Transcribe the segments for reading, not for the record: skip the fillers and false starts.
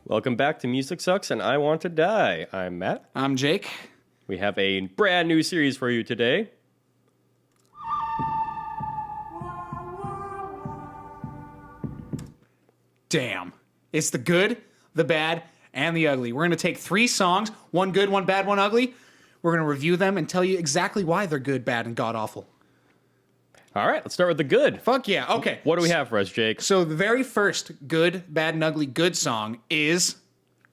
Welcome back to Music Sucks and I Want to Die. I'm Matt. I'm Jake. We have a brand new series for you today. Damn. It's the good, the bad, and the ugly. We're going to take 3 songs, one good, one bad, one ugly. We're going to review them and tell you exactly why they're good, bad, and god-awful. All right, let's start with the good. Fuck yeah. Okay. What do we have for us, Jake? So the very first good, bad, and ugly good song is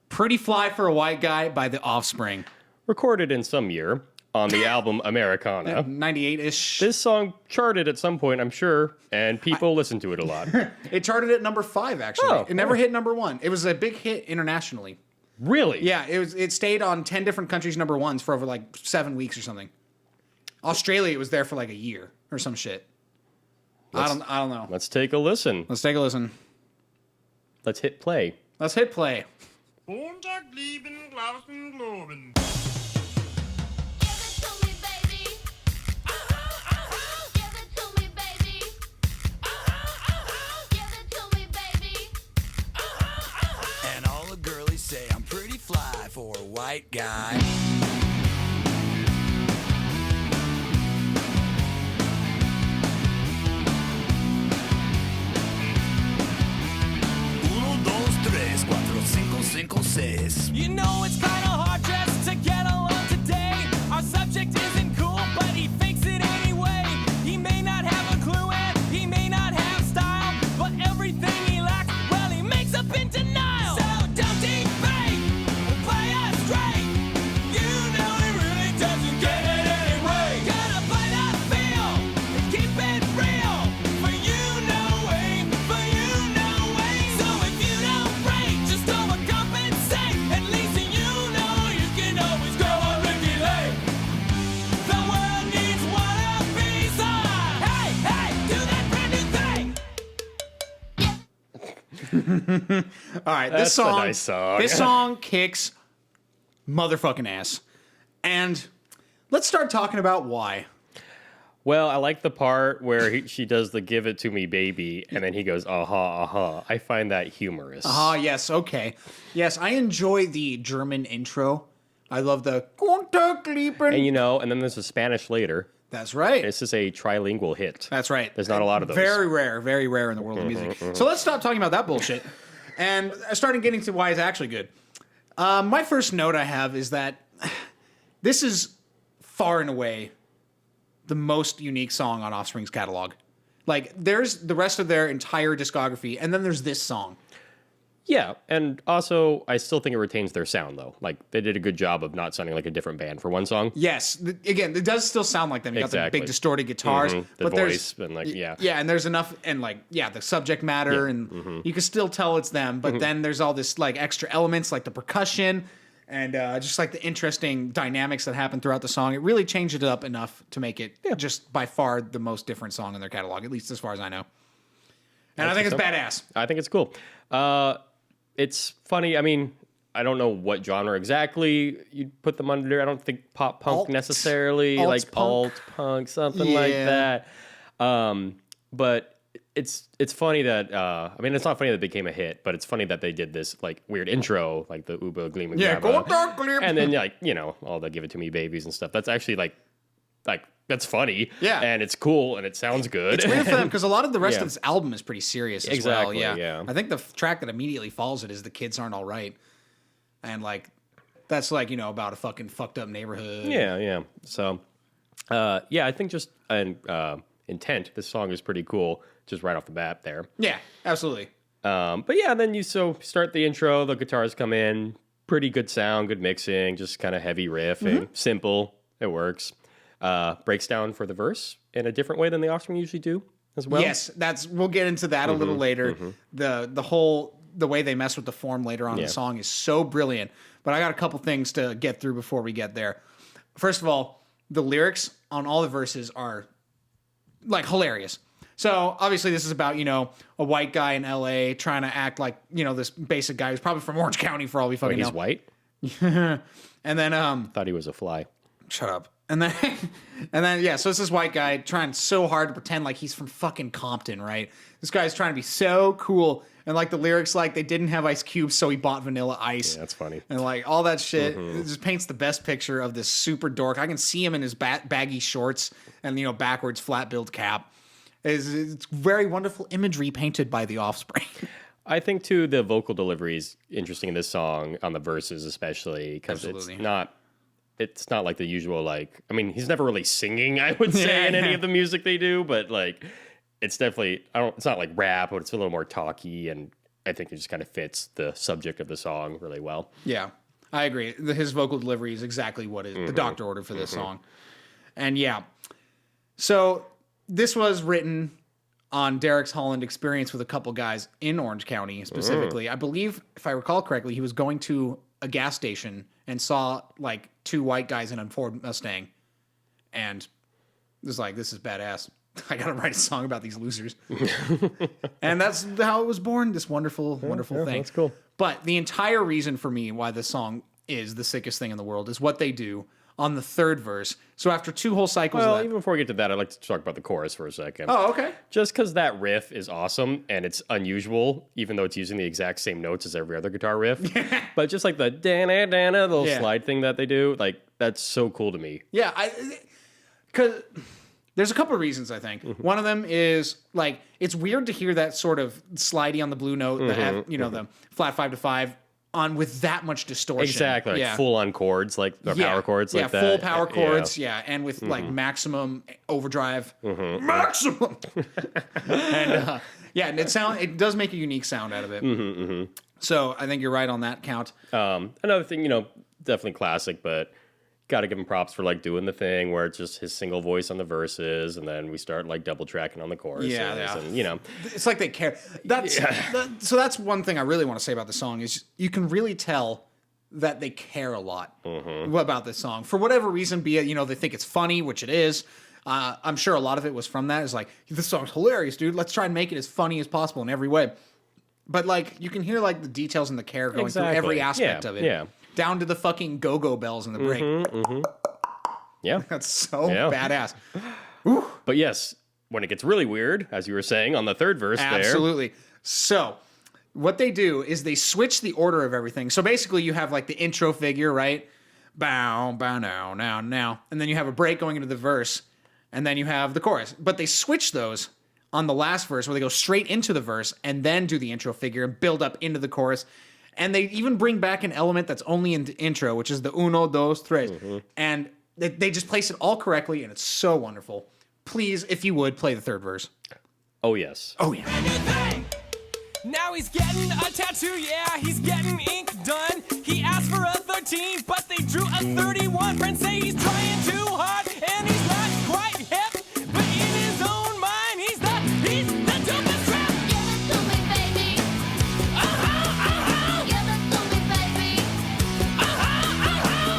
Pretty Fly for a White Guy by The Offspring. Recorded in some year on the album Americana. 98-ish. This song charted at some point, I'm sure, and people listened to it a lot. It charted at number 5, actually. Oh, it never hit number 1. It was a big hit internationally. Really? Yeah, it stayed on 10 different countries' number 1s for over like 7 weeks or something. Australia, it was there for like a year or some shit. I don't know. Let's take a listen. Let's take a listen. Let's hit play. Let's hit play. Montag, lieben, glauben, globen. Give it to me, baby. Give it to me, baby. Give it to me, baby. And all the girlies say I'm pretty fly for a white guy. Uno, dos, tres, cuatro, cinco, cinco, seis. You know it's kinda hard just to get along today. Our subject isn't cool, but he fakes it anyway. He may not have a clue and he may not have style, but everything he lacks, well, he makes up in denial. So don't deep fake, play us straight. You know he really doesn't get it anyway. Gotta play that feel and keep it real. For you know way, for you know way. So if you don't break, just overcompensate. At least you know you can always go on Ricky Lake. The world needs one of these. Hey, hey, do that brand new thing. All right, That's a nice song. This song kicks motherfucking ass. And let's start talking about why. Well, I like the part where she does the give it to me, baby, and then he goes, aha, aha. I find that humorous. Ah, yes, okay. Yes, I enjoy the German intro. I love the And you know, and then there's a Spanish later. That's right. This is a trilingual hit. That's right. There's not a lot of those. Very rare in the world of music. So let's stop talking about that bullshit and start getting to why it's actually good. My first note I have is that this is far and away the most unique song on Offspring's catalog. Like, there's the rest of their entire discography, and then there's this song. Yeah, and also, I still think it retains their sound, though. Like, they did a good job of not sounding like a different band for one song. Yes, again, it does still sound like them. You got the Exactly. big distorted guitars, The but voice, and like, yeah. yeah, and there's enough, and like, yeah, the subject matter, Yeah. and you can still tell it's them. But then there's all this like extra elements, like the percussion, and just like the interesting dynamics that happen throughout the song. It really changed it up enough to make it just by far the most different song in their catalog, at least as far as I know. And I think it's badass. I think it's cool. It's funny. I mean, I don't know what genre exactly you'd put them under. I don't think pop punk Alt. necessarily, Alt like punk. alt punk, something like Yeah. that. But it's funny that I mean, it's not funny that it became a hit, but it's funny that they did this like weird intro, like the Uba Gleam and Yeah, Grabba, and then like all the Give It to Me babies and stuff. That's actually like that's funny. Yeah. and it's cool and it sounds good. It's weird for them because a lot of the rest Yeah. of this album is pretty serious as Exactly, well. yeah. I think the track that immediately follows it is "The Kids Aren't All Right," and like that's like about a fucking fucked up neighborhood. Yeah. So, I think just an intent. This song is pretty cool, just right off the bat there. Yeah, absolutely. But yeah, then you start the intro. The guitars come in, pretty good sound, good mixing, just kind of heavy riffing, simple. It works. Breaks down for the verse in a different way than the Offspring usually do as well. Yes, we'll get into that a little later. The way they mess with the form later on in the song is so brilliant. But I got a couple things to get through before we get there. First of all, the lyrics on all the verses are like hilarious. So obviously this is about, a white guy in LA trying to act like, this basic guy who's probably from Orange County for all we fucking Wait, know. he's white? And then Thought he was a fly. shut up. And then, yeah, so it's this white guy trying so hard to pretend like he's from fucking Compton, right? This guy's trying to be so cool. And like the lyrics, like they didn't have ice cubes, so he bought vanilla ice. Yeah, that's funny. And like all that shit, it just paints the best picture of this super dork. I can see him in his baggy shorts and, backwards flat build cap. It's very wonderful imagery painted by the Offspring. I think, too, the vocal delivery is interesting in this song, on the verses especially, because it's not like the usual, like, I mean, he's never really singing, I would say, in any of the music they do, but like, it's definitely, it's not like rap, but it's a little more talky, and I think it just kind of fits the subject of the song really well. Yeah, I agree. His vocal delivery is exactly what the doctor ordered for this song. And yeah, so this was written on Derek's Holland experience with a couple guys in Orange County specifically. I believe, if I recall correctly, he was going to a gas station and saw like two white guys in a Ford Mustang and was like, this is badass. I got to write a song about these losers. And that's how it was born, this wonderful thing. That's cool. But the entire reason for me why this song is the sickest thing in the world is what they do on the third verse. So after two whole cycles of that. Even before we get to that, I'd like to talk about the chorus for a second. Oh, okay. Just because that riff is awesome and it's unusual, even though it's using the exact same notes as every other guitar riff. But just like the dana, the little slide thing that they do, like, that's so cool to me. Yeah, because there's a couple of reasons, I think. One of them is, like, it's weird to hear that sort of slidey on the blue note, the flat 5-5, on with that much distortion. Exactly, like full on chords, like power chords, like that. Yeah, full power chords, and with like maximum overdrive, maximum. And and it does make a unique sound out of it. So I think you're right on that count. Another thing, definitely classic, but got to give him props for like doing the thing where it's just his single voice on the verses, and then we start like double tracking on the choruses. And it's like they care. So that's one thing I really want to say about the song is you can really tell that they care a lot about this song for whatever reason. Be it they think it's funny, which it is. I'm sure a lot of it was from that. It's like, this song's hilarious, dude. Let's try and make it as funny as possible in every way. But like you can hear like the details and the care going through every aspect of it. Yeah. Down to the fucking go-go bells in the break. Yeah. That's so badass. But yes, when it gets really weird, as you were saying on the third verse Absolutely. So what they do is they switch the order of everything. So basically you have like the intro figure, right? Bow, bow, now. And then you have a break going into the verse. And then you have the chorus. But they switch those on the last verse where they go straight into the verse and then do the intro figure and build up into the chorus. And they even bring back an element that's only in the intro, which is the uno, dos, tres. And they just place it all correctly, and it's so wonderful. Please, if you would, play the third verse. Oh, yes. Oh, yeah. Now he's getting a tattoo, he's getting ink done. He asked for a 13, but they drew a 31. Friends say he's trying too hard, and he's not quite hip. But in his own mind, he's the dopest rap. Give it to me, baby. Give it to me, baby.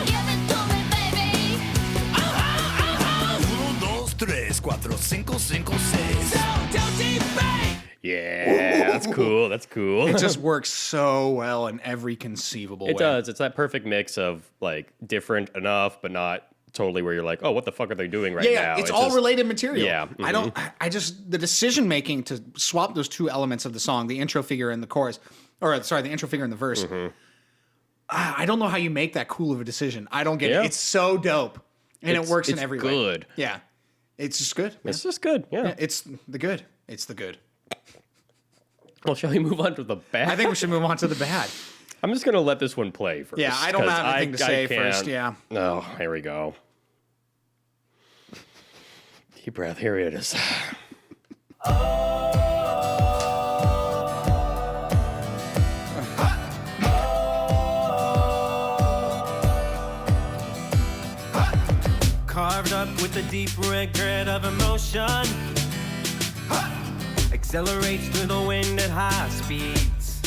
Give it to me, baby. 1, 2, 3, 4, 5, 5, 6. So don't debate. Yeah, that's cool. That's cool. It just works so well in every conceivable way. It does. It's that perfect mix of like different enough, but not totally where you're like, oh, what the fuck are they doing right now? It's all just related material. Yeah. The decision making to swap those two elements of the song, the intro figure and the chorus, the intro figure and the verse. I don't know how you make that cool of a decision. I don't get it. It's so dope. And it works in every way. It's good. Yeah. It's just good. It's just good. Yeah. It's the good. It's the good. Well, shall we move on to the bad? I think we should move on to the bad. I'm just going to let this one play first. Yeah, I don't have anything to say first. Yeah. No, here we go. Deep breath. Here it is. Carved up with the deep regret of emotion. Accelerates through the wind at high speeds.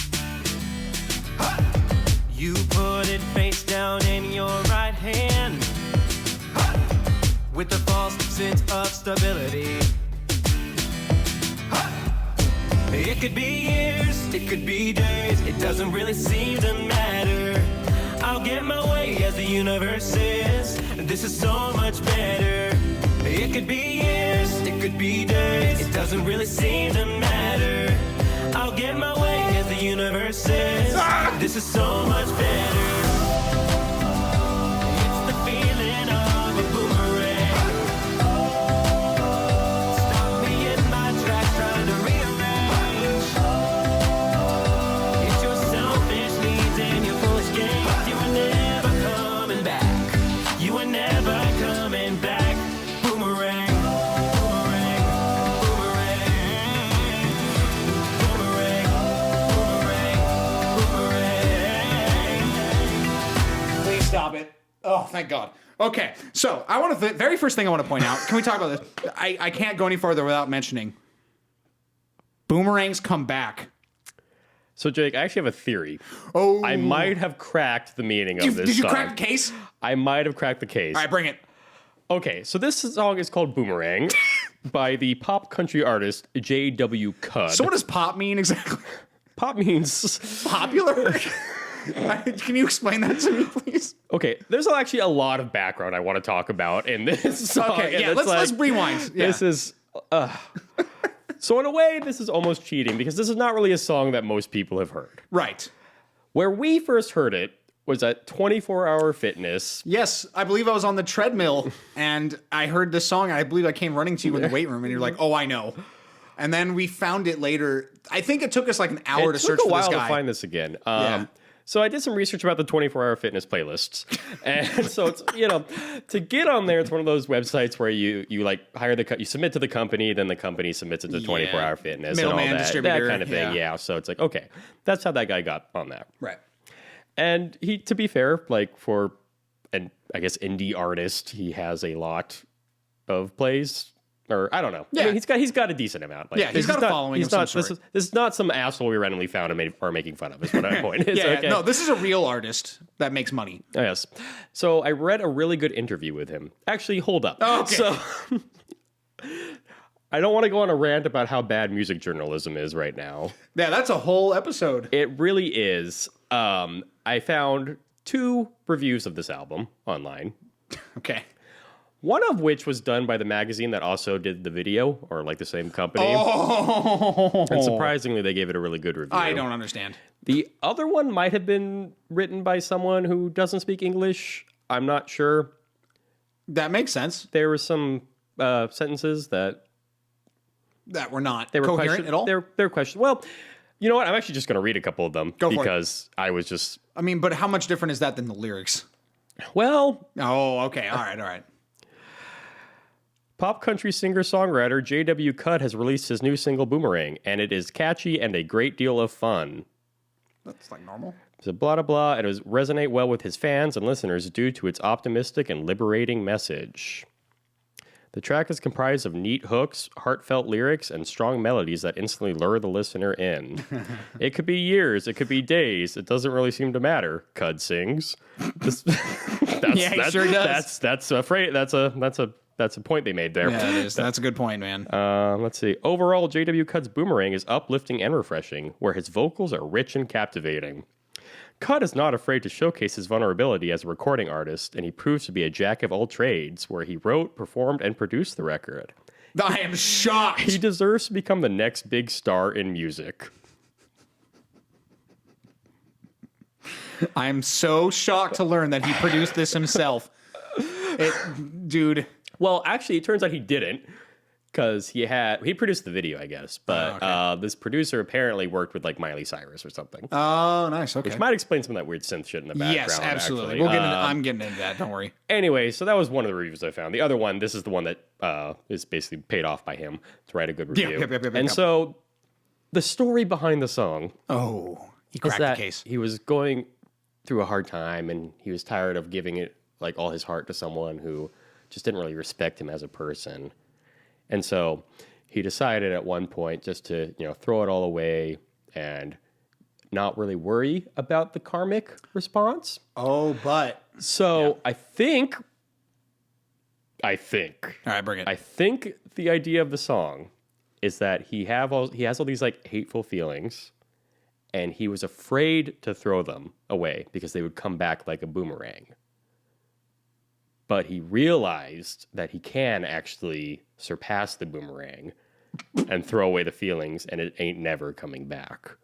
You put it face down in your right hand with the false sense of stability. It could be years, it could be days, it doesn't really seem to matter. I'll get my way as the universe is. This is so much better. It could be years, it could be days. It doesn't really seem to matter. I'll get my way as the universe is. This is so much better. It's the feeling of a boomerang. Stop me in my tracks trying to rearrange. It's your selfish needs and your foolish games. You were never coming back. You were never coming back. Boomerang, boomerang, boomerang. Boomerang, boomerang, boomerang. Please stop it. Oh, thank God. Okay, so I want to. The very first thing I want to point out. Can we talk about this? I can't go any further without mentioning. Boomerangs come back. So, Jake, I actually have a theory. Oh, I might have cracked the meaning of this Did you song. crack the case? I might have cracked the case. All right, bring it. Okay, so this song is called Boomerang by the pop country artist J.W. Cudd. So what does pop mean exactly? Pop means... Popular? Can you explain that to me, please? Okay, there's actually a lot of background I want to talk about in this song. Okay, and yeah, it's let's rewind. Yeah. This is... So in a way, this is almost cheating because this is not really a song that most people have heard. Right. Where we first heard it was at 24 Hour Fitness. Yes, I believe I was on the treadmill and I heard this song. And I believe I came running to you in the weight room and you're like, oh, I know. And then we found it later. I think it took us like an hour to search for this It took a while guy. to find this again. Yeah. So I did some research about the 24-hour fitness playlists. And so it's, to get on there, it's one of those websites where you like hire you submit to the company, then the company submits it to 24-hour fitness and all Middleman, that distributor, kind of thing. yeah. Yeah. So it's like, okay, that's how that guy got on that. Right. And he, to be fair, like for an, I guess, indie artist, he has a lot of plays. Or I don't know. Yeah. I mean, he's got a decent amount. Like, Yeah, he's got a following of some sort. This is not some asshole we randomly found and are making fun of. Is what my point is. Yeah, Okay. no, this is a real artist that makes money. Yes. So I read a really good interview with him. Actually, hold up. Okay. So I don't want to go on a rant about how bad music journalism is right now. Yeah, that's a whole episode. It really is. I found 2 reviews of this album online. Okay. One of which was done by the magazine that also did the video, or like the same company. Oh. And surprisingly, they gave it a really good review. I don't understand. The other one might have been written by someone who doesn't speak English. I'm not sure. That makes sense. There were some sentences that That were not they were coherent questioned. at all. They're questioned. Well, you know what? I'm actually just going to read a couple of them Go for it. because I was just. I mean, but how much different is that than the lyrics? Well, Oh, okay. All right. pop country singer-songwriter J.W. Cudd has released his new single Boomerang, and it is catchy and a great deal of fun. That's like normal. So blah, blah, blah. It will resonate well with his fans and listeners due to its optimistic and liberating message. The track is comprised of neat hooks, heartfelt lyrics, and strong melodies that instantly lure the listener in. It could be years, it could be days. It doesn't really seem to matter, Cudd sings. Yeah, he sure does. That's a point they made there. Yeah, it is. That's a good point, man. Let's see. Overall, J.W. Cudd's Boomerang is uplifting and refreshing, where his vocals are rich and captivating. Cudd is not afraid to showcase his vulnerability as a recording artist, and he proves to be a jack of all trades, where he wrote, performed, and produced the record. I am shocked. He deserves to become the next big star in music. I'm so shocked to learn that he produced this himself. Dude. Well, actually, it turns out he didn't, because he produced the video, I guess. But this producer apparently worked with like Miley Cyrus or something. Oh, nice. Okay. Which might explain some of that weird synth shit in the background. Yes, absolutely. Actually. We'll get into, I'm getting into that. Don't worry. Anyway, so that was one of the reviews I found. The other one, this is the one that is basically paid off by him to write a good review. Yep. So the story behind the song Oh, he is cracked the that case. he was going through a hard time and he was tired of giving it like all his heart to someone who just didn't really respect him as a person. And so he decided at one point just to, throw it all away and not really worry about the karmic response. Oh, but. So I think. All right, bring it. I think the idea of the song is that he has all these like hateful feelings, and he was afraid to throw them away because they would come back like a boomerang. But he realized that he can actually surpass the boomerang and throw away the feelings, and it ain't never coming back.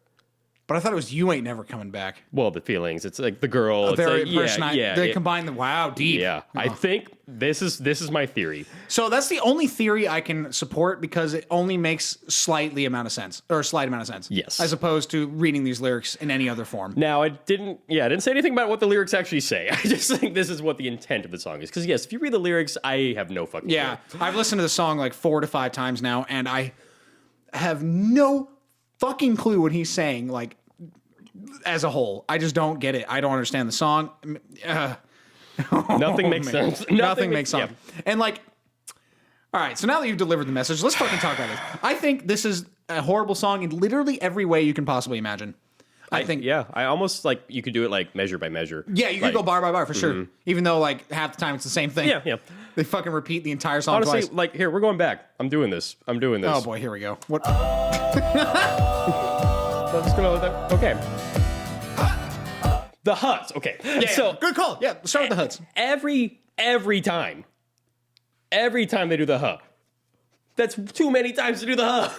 But I thought it was You Ain't Never Coming Back. Well, the feelings. It's like the girl. It's Very like, They combine the wow deep. Yeah, I think this is my theory. So that's the only theory I can support because it only makes slight amount of sense. Yes. As opposed to reading these lyrics in any other form. Now, I didn't say anything about what the lyrics actually say. I just think this is what the intent of the song is. Because, yes, if you read the lyrics, I have no fucking Yeah. clue. I've listened to the song like 4 to 5 times now, and I have no fucking clue what he's saying, like, as a whole. I just don't get it. I don't understand the song. Nothing makes sense. Nothing makes sense. And, like, all right, so now that you've delivered the message, let's fucking talk about this. I think this is a horrible song in literally every way you can possibly imagine. I think. Yeah, I almost like you could do it like measure by measure. Yeah, you could go bar by bar for sure. Even though, like, half the time it's the same thing. Yeah. They fucking repeat the entire song Honestly, twice. like, here, we're going back. I'm doing this. Oh, boy, here we go. What? Let's go with that. Okay. The Huts. Okay. Yeah, So good call. Yeah, start with the Huts. every time they do the huh, that's too many times to do the huh.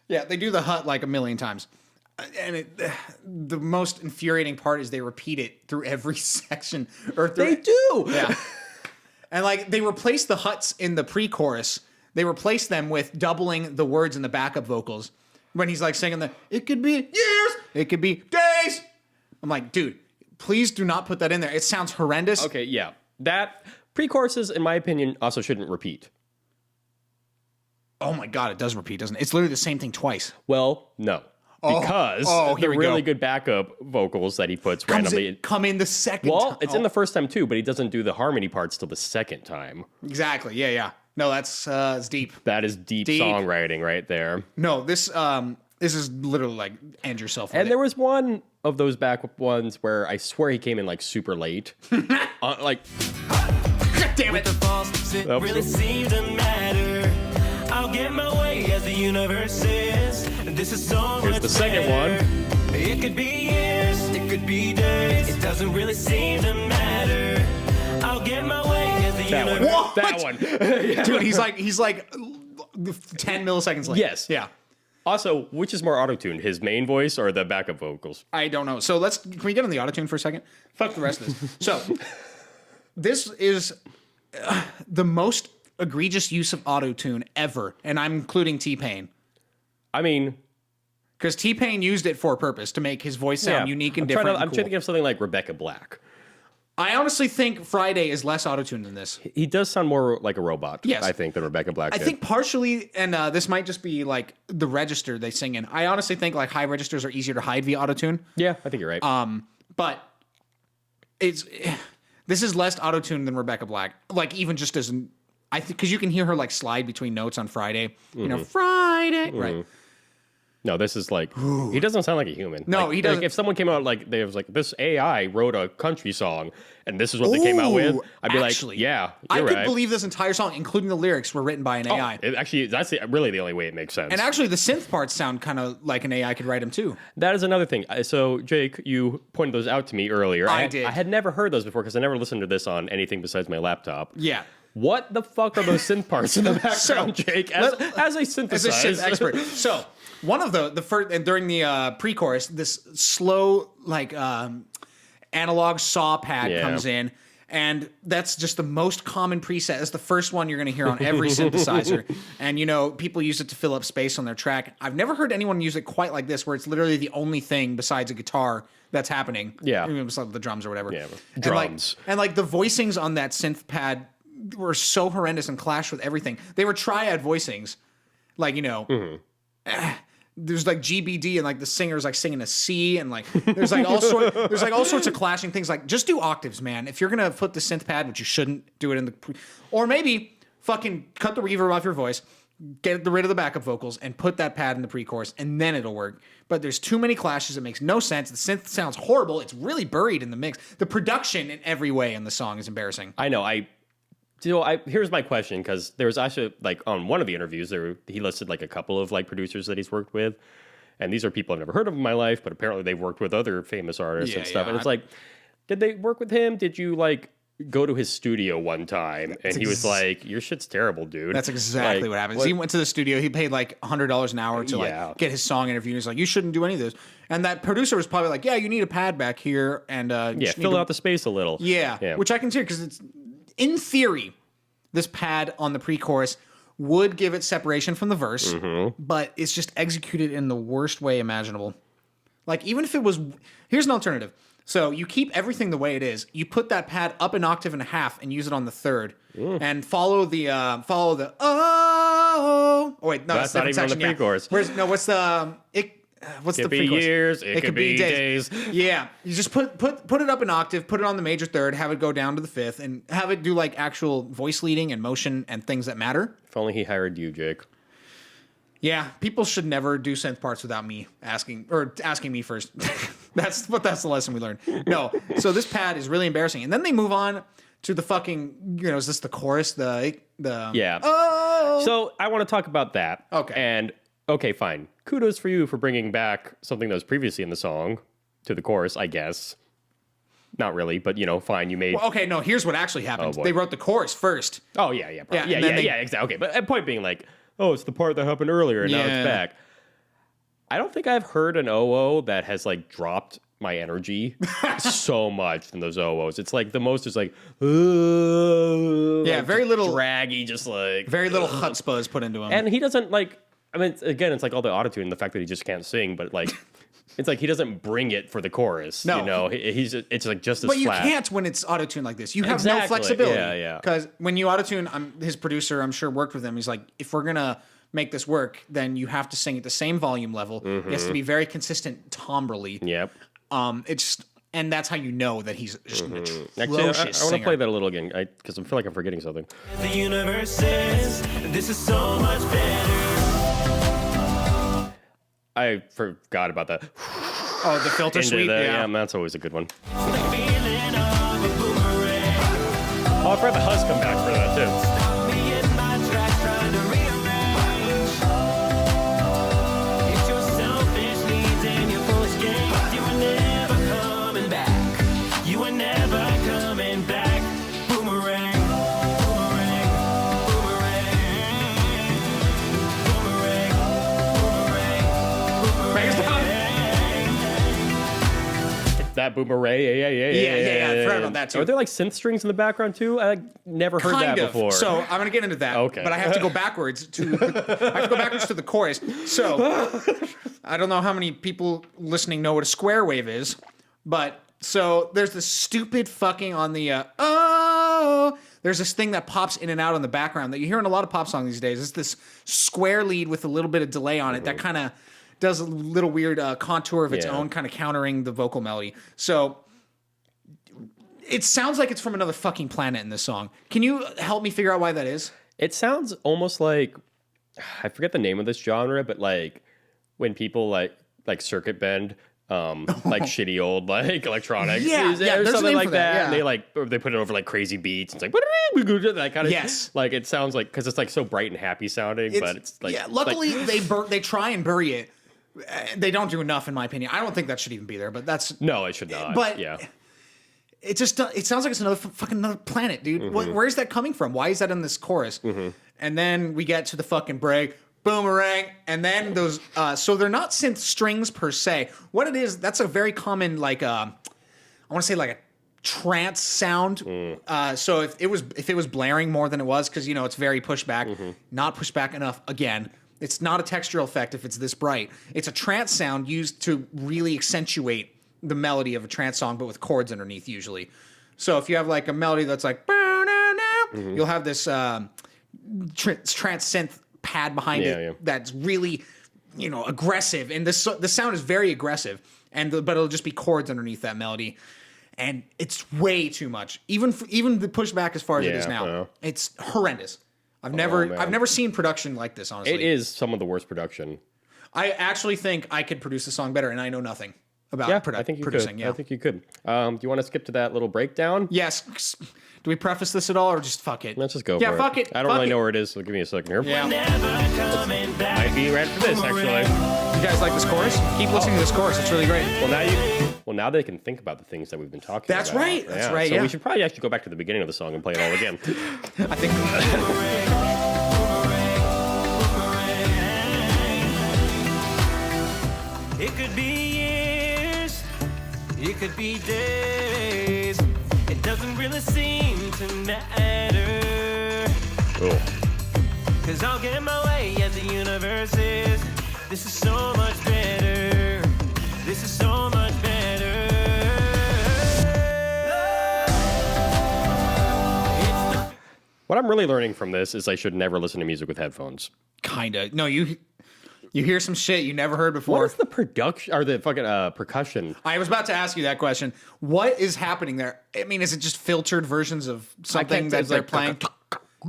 Yeah, they do the Hut like a million times. And the most infuriating part is they repeat it through every section. They do. Yeah. And like they replace the Huts in the pre-chorus. They replace them with doubling the words in the backup vocals. When he's like singing it could be years, it could be days. I'm like, dude, please do not put that in there. It sounds horrendous. Okay, yeah. That pre-choruses, in my opinion, also shouldn't repeat. Oh my God, it does repeat, doesn't it? It's literally the same thing twice. Well, no. Because the here we really go. good backup vocals that he puts randomly. Come in the second time. Well, it's in the first time too, but he doesn't do the harmony parts till the second time. Exactly. Yeah. No, that's it's deep. That is deep songwriting right there. No, this is literally like end yourself with And it. there was one of those backup ones where I swear he came in like super late. Like, Damn it. The false it Oops. really seemed to matter. I'll get my way as the universe says. This is so here's much the second better. one. It could be years, it could be days. It doesn't really seem to matter. I'll get my way as the That one. universe. What? That one. Yeah. Dude, he's like 10 milliseconds late. Yes. Yeah. Also, which is more auto-tuned, his main voice or the backup vocals? I don't know. So can we get on the autotune for a second? Fuck the rest of this. So this is the most egregious use of autotune ever, and I'm including T-Pain. I mean, Because T-Pain used it for a purpose to make his voice sound unique and different. I'm trying to give something like Rebecca Black. I honestly think Friday is less autotune than this. He does sound more like a robot, Yes. I think, than Rebecca Black I did. think partially, and this might just be like the register they sing in. I honestly think like high registers are easier to hide via autotune. Yeah, I think you're right. But this is less autotune than Rebecca Black. Like even just as I think because you can hear her like slide between notes on Friday. You know, Friday, right? No, this is like he doesn't sound like a human. No, Like- he doesn't. Like if someone came out like they was like this AI wrote a country song and this is what they came out with, I'd be actually, like, yeah, I you're could right. believe this entire song, including the lyrics, were written by an AI. Actually, that's really the only way it makes sense. And actually, the synth parts sound kind of like an AI could write them too. That is another thing. So, Jake, you pointed those out to me earlier. I did. I had never heard those before because I never listened to this on anything besides my laptop. Yeah. What the fuck are those synth parts in the background, Jake? As a As a synthesizer synth expert. So, one of the first, and during the pre-chorus, this slow, like, analog saw pad comes in. And that's just the most common preset. It's the first one you're going to hear on every synthesizer. And, you know, people use it to fill up space on their track. I've never heard anyone use it quite like this, where it's literally the only thing besides a guitar that's happening. Yeah. I mean, besides the drums or whatever. Yeah, And drums. like the voicings on that synth pad were so horrendous and clashed with everything. They were triad voicings. Like, you know, there's like GBD and like the singer's like singing a C and like there's like all sorts of clashing things. Like just do octaves, man. If you're gonna put the synth pad, which you shouldn't, do it in the or maybe fucking cut the reverb off your voice, get rid of the backup vocals, and put that pad in the pre-chorus, and then it'll work. But there's too many clashes. It makes no sense. The synth sounds horrible. It's really buried in the mix. The production in every way in the song is embarrassing. I know. Here's my question, because there was actually like on one of the interviews he listed like a couple of like producers that he's worked with, And these are people I've never heard of in my life, but apparently they've worked with other famous artists and stuff. And it's like, did they work with him? Did you like go to his studio one time and he was like, your shit's terrible, dude? That's exactly what happens. He went to the studio. He paid like $100 an hour to like get his song interviewed. He's like, you shouldn't do any of this. And that producer was probably like, yeah, you need a pad back here. And fill out the space a little. Yeah. Which I can see because it's, in theory, this pad on the pre-chorus would give it separation from the verse, but it's just executed in the worst way imaginable. Like, even if it was... Here's an alternative. So you keep everything the way it is. You put that pad up an octave and a half and use it on the third, and follow the oh wait, no, that's not even section. On the pre-chorus. What's the what's could the be pre-chorus? years, it could be days. Yeah, you just put it up an octave, put it on the major third, have it go down to the fifth, and have it do like actual voice leading and motion and things that matter. If only he hired you, Jake. Yeah, people should never do synth parts without me asking me first. that's the lesson we learned. No, so this pad is really embarrassing, and then they move on to the fucking, is this the chorus? The Oh. So I want to talk about that. Okay. And okay, fine. Kudos for you for bringing back something that was previously in the song to the chorus, I guess. Not really, but fine. You made. Well, okay, no. Here's what actually happened. They wrote the chorus first. Oh yeah, exactly. Okay, but at point being like, oh, it's the part that happened earlier, and now it's back. I don't think I've heard an OO that has like dropped my energy so much than those OOs. It's like the most is like, like very little draggy, just like very little chutzpah is put into him, and he doesn't like. I mean, again, it's like all the autotune, the fact that he just can't sing, but like. It's like he doesn't bring it for the chorus. No, it's like just as flat. But you flat. Can't when it's autotune like this. You have no flexibility. Yeah. Because when you autotune, his producer, I'm sure, worked with him. He's like, if we're gonna make this work, then you have to sing at the same volume level. It has to be very consistent timbrally. Yep. And that's how you know that he's just an atrocious Actually, I want singer. to play that a little again because I feel like I'm forgetting something. The universe says this is so much better. I forgot about that. Oh, the filter suite? Yeah, that's always a good one. The feeling of a boomerang. Oh, I've heard the Huss come back for that, too. Stop me in my tracks trying to rearrange. It's your selfish needs and your foolish games. You were never coming back. You were never coming back. Boomerang. Boomerang. Boomerang. Boomerang. That boomerang, Yeah, I forgot about that, too. Are there like synth strings in the background, too? I never heard that before. So I'm going to get into that. Okay. But I have to go backwards to the chorus. So I don't know how many people listening know what a square wave is, but so there's this stupid fucking on the there's this thing that pops in and out on the background that you hear in a lot of pop songs these days. It's this square lead with a little bit of delay on it that kind of does a little weird contour of its own, kind of countering the vocal melody. So it sounds like it's from another fucking planet in this song. Can you help me figure out why that is? It sounds almost like, I forget the name of this genre, but like when people like circuit bend, like shitty old like electronics, there's or a something name like for that, that. yeah. And they put it over like crazy beats. It's like that kind of like it sounds like because it's like so bright and happy sounding, but it's like Luckily they try and bury it. They don't do enough, in my opinion. I don't think that should even be there, but that's no, it should not. But yeah. It just it sounds like it's another planet, dude. Where is that coming from? Why is that in this chorus? And then we get to the fucking break, boomerang, and then those. So they're not synth strings per se. What it is, that's a very common like I want to say like a trance sound. So if it was blaring more than it was, because it's very pushed back, not pushed back enough. Again, it's not a textural effect if it's this bright. It's a trance sound used to really accentuate the melody of a trance song, but with chords underneath usually. So if you have like a melody that's like, you'll have this trance synth pad behind it that's really, aggressive. And the sound is very aggressive, but it'll just be chords underneath that melody. And it's way too much. Even the pushback as far as it is now, it's horrendous. I've never seen production like this, honestly. It is some of the worst production. I actually think I could produce a song better, and I know nothing. about I think you producing. could. Yeah. I think you could. Do you want to skip to that little breakdown? Yes. Do we preface this at all, or just fuck it? Let's just go. Yeah, for fuck it. I don't Fuck really it. know where it is, so give me a second here. Yeah. Might be right for this, actually. You guys like this chorus? Keep listening to this chorus. It's really great. Now they can think about the things that we've been talking about. That's right. That's right. So Yeah. we should probably actually go back to the beginning of the song and play it all again. I think. It could be years, it could be days. It doesn't really seem to matter. Cool. Cause I'll get my way as the universe is. This is so much better. This is so much better. What I'm really learning from this is I should never listen to music with headphones. Kinda. No, you hear some shit you never heard before. What is the production or the fucking percussion? I was about to ask you that question. What is happening there? I mean, is it just filtered versions of something that they're playing?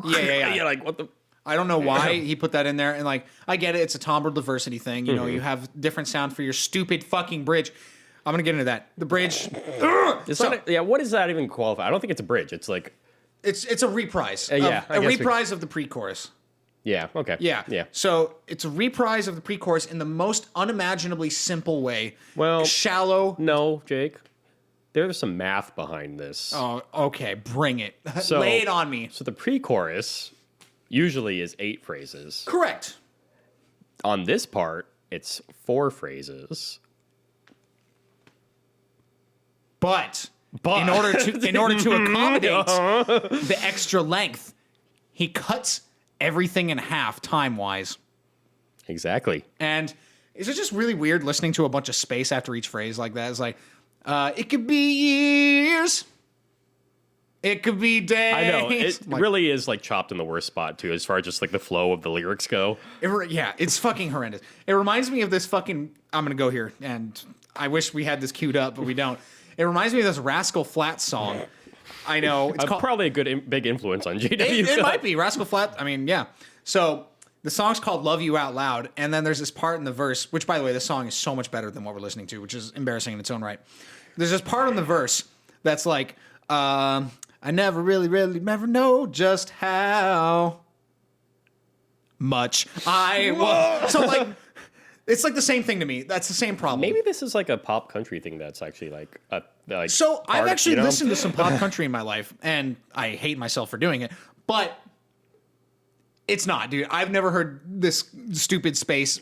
Yeah. Yeah, like what the? I don't know why he put that in there. And like, I get it. It's a timbre diversity thing. You know, you have different sound for your stupid fucking bridge. I'm going to get into that. The bridge. What does that even qualify? I don't think it's a bridge. It's like, It's a reprise. I A guess reprise of the pre-chorus. yeah, okay. Yeah. So it's a reprise of the pre-chorus in the most unimaginably simple way. Well, shallow. No, Jake. There's some math behind this. Oh, okay. Bring it. So- Lay it on me. So the pre-chorus usually is 8 phrases. Correct. On this part, it's 4 phrases. But in order to accommodate the extra length, he cuts everything in half time-wise. Exactly. And is it just really weird listening to a bunch of space after each phrase like that? It's like, it could be years. It could be days. I know. It Like, really is like chopped in the worst spot, too, as far as just like the flow of the lyrics go. It's fucking horrendous. It reminds me of this fucking... I'm going to go here, and I wish we had this queued up, but we don't. It reminds me of this Rascal Flatts song. I know. It's called... Probably a good, big influence on JW. It might be. Rascal Flatts. I mean, yeah. So the song's called Love You Out Loud, and then there's this part in the verse, which, by the way, this song is so much better than what we're listening to, which is embarrassing in its own right. There's this part in the verse that's like, I never really never know just how much I want. So, like, it's like the same thing to me. That's the same problem. Maybe this is like a pop country thing that's actually like a So I've actually you know? listened to some pop country in my life, and I hate myself for doing it, but it's not, dude. I've never heard this stupid space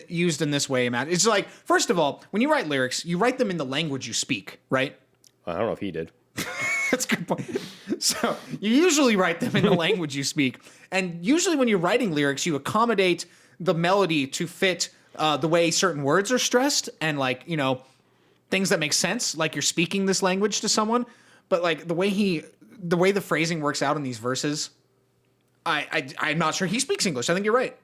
used in this way, man. It's like, first of all, when you write lyrics, you write them in the language you speak, right? I don't know if he did. That's a good point. So you usually write them in the language you speak, and usually when you're writing lyrics, you accommodate the melody to fit the way certain words are stressed, and like, you know, things that make sense, like you're speaking this language to someone. But like the way the phrasing works out in these verses, I'm not sure he speaks English. I think you're right.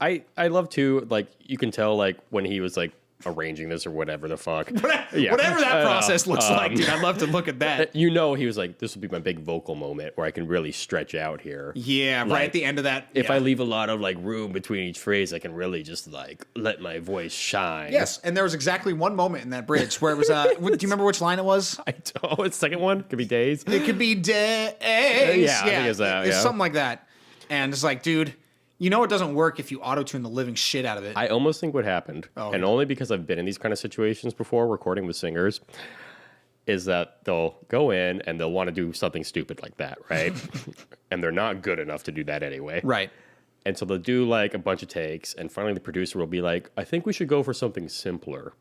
I love to, like, you can tell like when he was like arranging this or whatever the fuck. Yeah. Whatever that process looks like, dude. I'd love to look at that. You know, he was like, this will be my big vocal moment where I can really stretch out here. Yeah, right at the end of that. If yeah. I leave a lot of like room between each phrase, I can really just like let my voice shine. Yes, and there was exactly one moment in that bridge where it was. Do you remember which line it was? I don't. It's second one could be days. It could be days. Yeah, I think it's that, It's yeah. something like that. And it's like, dude, you know it doesn't work if you auto-tune the living shit out of it. I almost think what happened, Oh, and yeah. only because I've been in these kind of situations before recording with singers, is that they'll go in and they'll want to do something stupid like that, right? And they're not good enough to do that anyway. Right. And so they'll do like a bunch of takes, and finally the producer will be like, I think we should go for something simpler.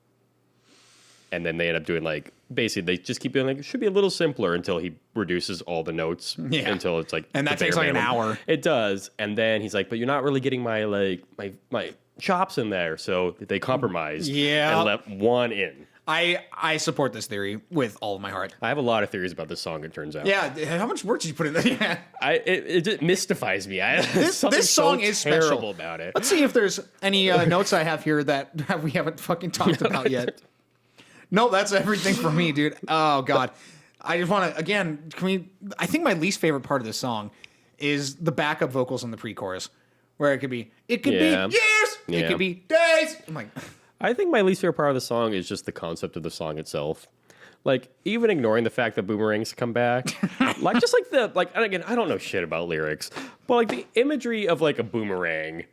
And then they end up doing like, basically they just keep being like, it should be a little simpler until he reduces all the notes until it's like, And that the takes bare like an minimum. hour. It does. And then he's like, but you're not really getting my like, my chops in there. So they compromised Yeah. and let one in. I support this theory with all of my heart. I have a lot of theories about this song, it turns out. Yeah, how much work did you put in there? Yeah. It just mystifies me. This song is terrible special. about it. Let's see if there's any notes I have here that we haven't fucking talked about yet. No, that's everything for me, dude. Oh, God. I just want to, again, I think my least favorite part of this song is the backup vocals in the pre-chorus, where it could be Yeah. years, it Yeah. could be days. I'm like, I think my least favorite part of the song is just the concept of the song itself. Like, even ignoring the fact that boomerangs come back, and again, I don't know shit about lyrics, but like the imagery of like a boomerang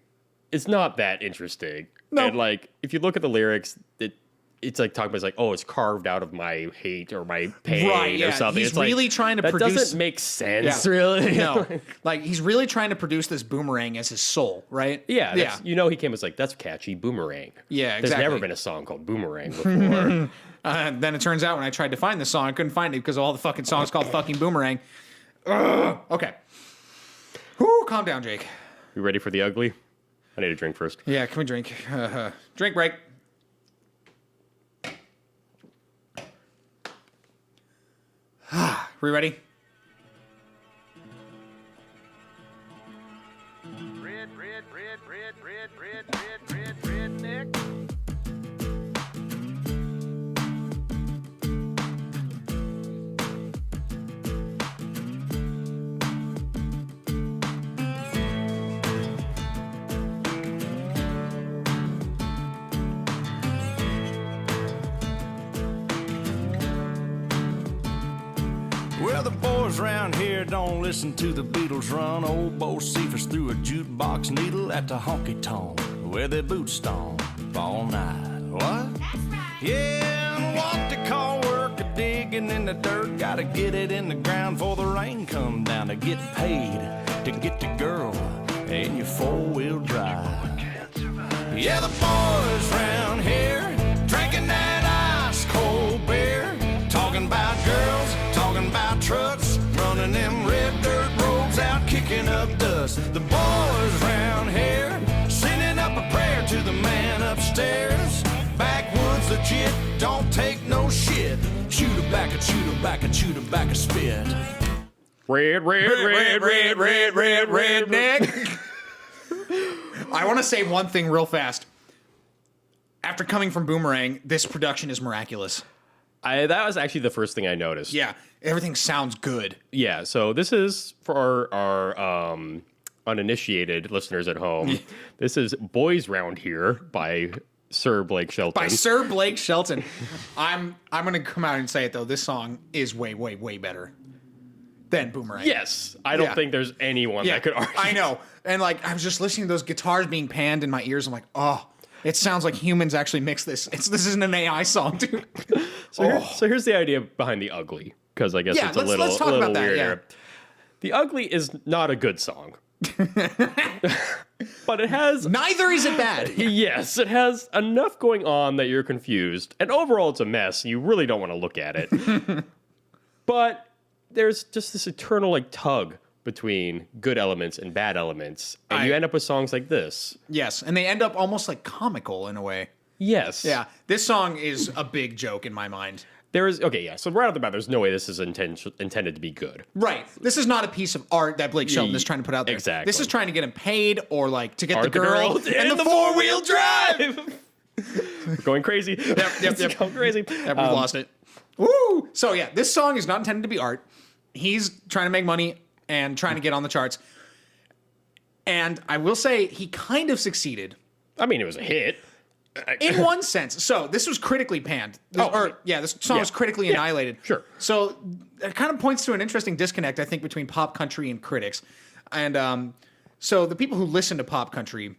is not that interesting. No. And like, if you look at the lyrics, it's like talking about, it's like, oh, it's carved out of my hate or my pain or something. He's it's like, really trying to that produce. doesn't make sense, really. No, like he's really trying to produce this boomerang as his soul, right? Yeah, he came as like, that's catchy, boomerang. Yeah, There's exactly. never been a song called Boomerang before. Then it turns out when I tried to find the song, I couldn't find it because all the fucking songs called fucking Boomerang. Ugh. Okay. Whoo, calm down, Jake. You ready for the ugly? I need a drink first. Yeah, can we drink? Drink break. We ready? Redneck. Well, the boys round here don't listen to the Beatles run. Old Bo Cephas threw a jukebox needle at the honky-tonk where they boot stomp all night. What? That's right. Yeah, and what they call work a digging in the dirt. Gotta get it in the ground before the rain come down to get paid to get the girl in your four-wheel drive. Yeah, the boys round here drinking that ice cold beer, talking about girls, talking about trucks, running them red dirt roads out, kicking up dust. The boys round here sending up a prayer to the man upstairs. Backwoods legit, don't take no shit. Shoot her back, and shoot her back, and shoot her back a spit. Redneck. I want to say one thing real fast. After coming from Boomerang, this production is miraculous. That was actually the first thing I noticed. Yeah, everything sounds good. Yeah, so this is for our uninitiated listeners at home. This is Boys Round Here by Sir Blake Shelton. By Sir Blake Shelton. I'm going to come out and say it, though. This song is way, way, way better than Boomerang. Yes, I don't think there's anyone that could argue. I know. And, like, I was just listening to those guitars being panned in my ears. I'm like, oh, it sounds like humans actually mixed this. This isn't an AI song, dude. So here's the idea behind the ugly, because I guess it's let's talk about that, weirder. yeah. The ugly is not a good song. But it has... Neither is it bad. Yes, it has enough going on that you're confused. And overall, it's a mess. You really don't want to look at it. But there's just this eternal like tug between good elements and bad elements. And you end up with songs like this. Yes, and they end up almost like comical in a way. Yes. Yeah, this song is a big joke in my mind. There is... Okay, yeah. So right off the bat, there's no way this is intended to be good. Right. This is not a piece of art that Blake Shelton is trying to put out there. Exactly. This is trying to get him paid or like to get Are the girl in the four-wheel drive. We're going crazy. Yep. Going crazy. We've lost it. Woo! So yeah, this song is not intended to be art. He's trying to make money and trying to get on the charts. And I will say he kind of succeeded. I mean, it was a hit. In one sense. So this was critically panned. This song was critically annihilated. Sure. So it kind of points to an interesting disconnect, I think, between pop country and critics. And so the people who listen to pop country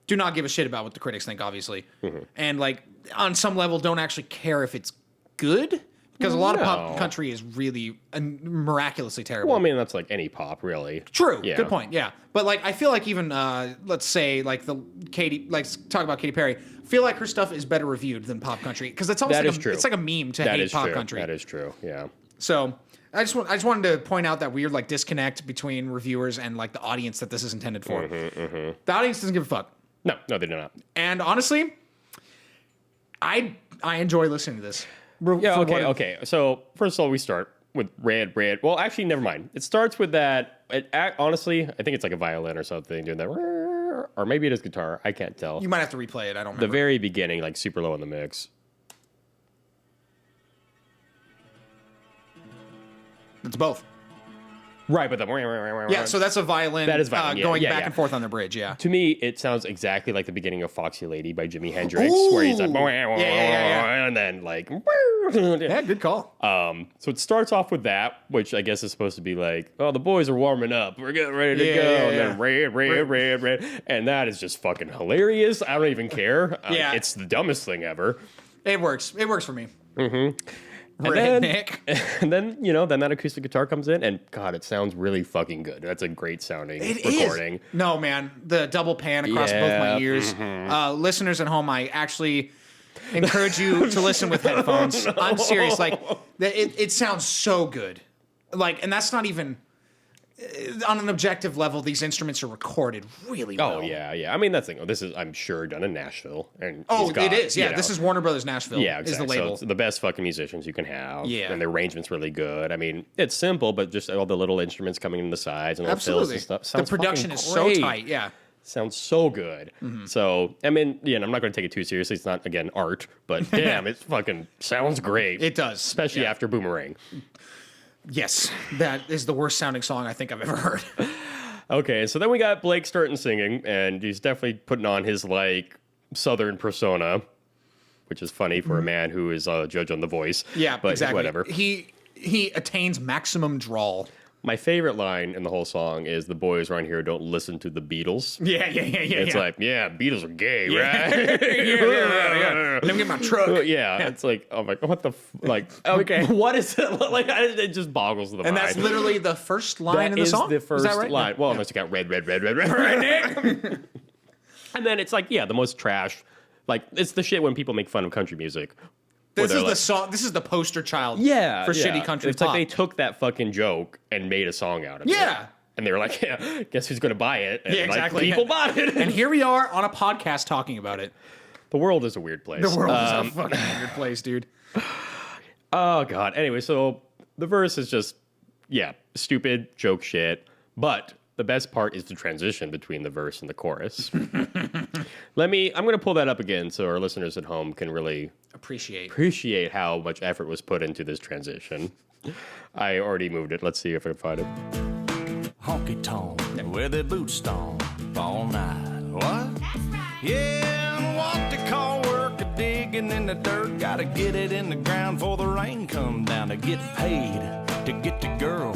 do not give a shit about what the critics think, obviously. Mm-hmm. And like on some level don't actually care if it's good. Because a lot of pop country is really miraculously terrible. Well, I mean, that's like any pop, really. True. Yeah. Good point. Yeah. But like, I feel like even, let's say like let's talk about Katy Perry. I feel like her stuff is better reviewed than pop country. Because it's almost it's like a meme to hate pop country. That is true. Yeah. So I just wanted to point out that weird like disconnect between reviewers and like the audience that this is intended for. The audience doesn't give a fuck. No, they do not. And honestly, I enjoy listening to this. Yeah, okay. So, first of all, we start with red. Well, actually, never mind. It starts with that. Honestly, I think it's like a violin or something doing that. Or maybe it is guitar. I can't tell. You might have to replay it. I don't remember. The very beginning, like super low in the mix. It's both. Right, but the Yeah, so that's a violin, That is violin, yeah, going yeah, back yeah. and forth on the bridge, yeah. to me, it sounds exactly like the beginning of Foxy Lady by Jimi Hendrix, where he's like, Ooh. Yeah. and then like, Yeah, good call. so it starts off with that, which I guess is supposed to be like, oh, the boys are warming up, we're getting ready to go, and then red, and that is just fucking hilarious. I don't even care. Yeah. It's the dumbest thing ever. It works. It works for me. And Redneck. and then then that acoustic guitar comes in, and God, it sounds really fucking good. That's a great sounding It recording. is. No, man. The double pan across both my Yeah, ears. Listeners at home, I actually encourage you to listen with headphones. I'm serious. Like, it sounds so good. Like, and that's not even on an objective level. These instruments are recorded really well. Oh yeah. I mean, that's the thing. This is, I'm sure, done in Nashville, and Oh, he's got, it is. Yeah, you know, this is Warner Brothers Nashville. yeah, is exactly. the label. So it's the best fucking musicians you can have. Yeah. and the arrangement's really good. I mean, it's simple, but just all the little instruments coming in the sides and little fills Absolutely. and stuff. The Sounds production fucking is so great. tight. Yeah. Sounds so good. So, I mean, and I'm not going to take it too seriously. It's not, again, art, but damn, it fucking sounds great. It does. Especially Yeah. after Boomerang. Yes, that is the worst sounding song I think I've ever heard. Okay, so then we got Blake starting singing, and he's definitely putting on his, like, Southern persona, which is funny for a man who is a judge on The Voice. Yeah, but exactly. whatever. He attains maximum drawl. My favorite line in the whole song is the boys around here don't listen to the Beatles. Yeah. It's like, yeah, Beatles are gay, right? yeah. Let me get my truck. Yeah, it's like, oh my, what the, like, okay, what is it? Like, it just boggles the mind. And that's literally the first line That in the is song? the first is that right? line. Well, unless you got red. And then it's like, yeah, the most trash. Like, it's the shit when people make fun of country music. where This they're is the like, song. This is the poster child. yeah, for yeah. shitty country It's pop. like they took that fucking joke and made a song out of it. Yeah. And they were like, yeah, guess who's going to buy it? And Yeah, exactly. Like, people bought it. And here we are on a podcast talking about it. The world is a weird place. The world is a fucking weird place, dude. Oh, God. Anyway, so the verse is just, yeah, stupid joke shit. But the best part is the transition between the verse and the chorus. I'm going to pull that up again so our listeners at home can really appreciate how much effort was put into this transition. I already moved it. Let's see if I can find it. Honky tonk, where the boots stomp all night. What? Yeah, and what they call work a digging in the dirt. Gotta get it in the ground before the rain come down. To get paid, to get the girl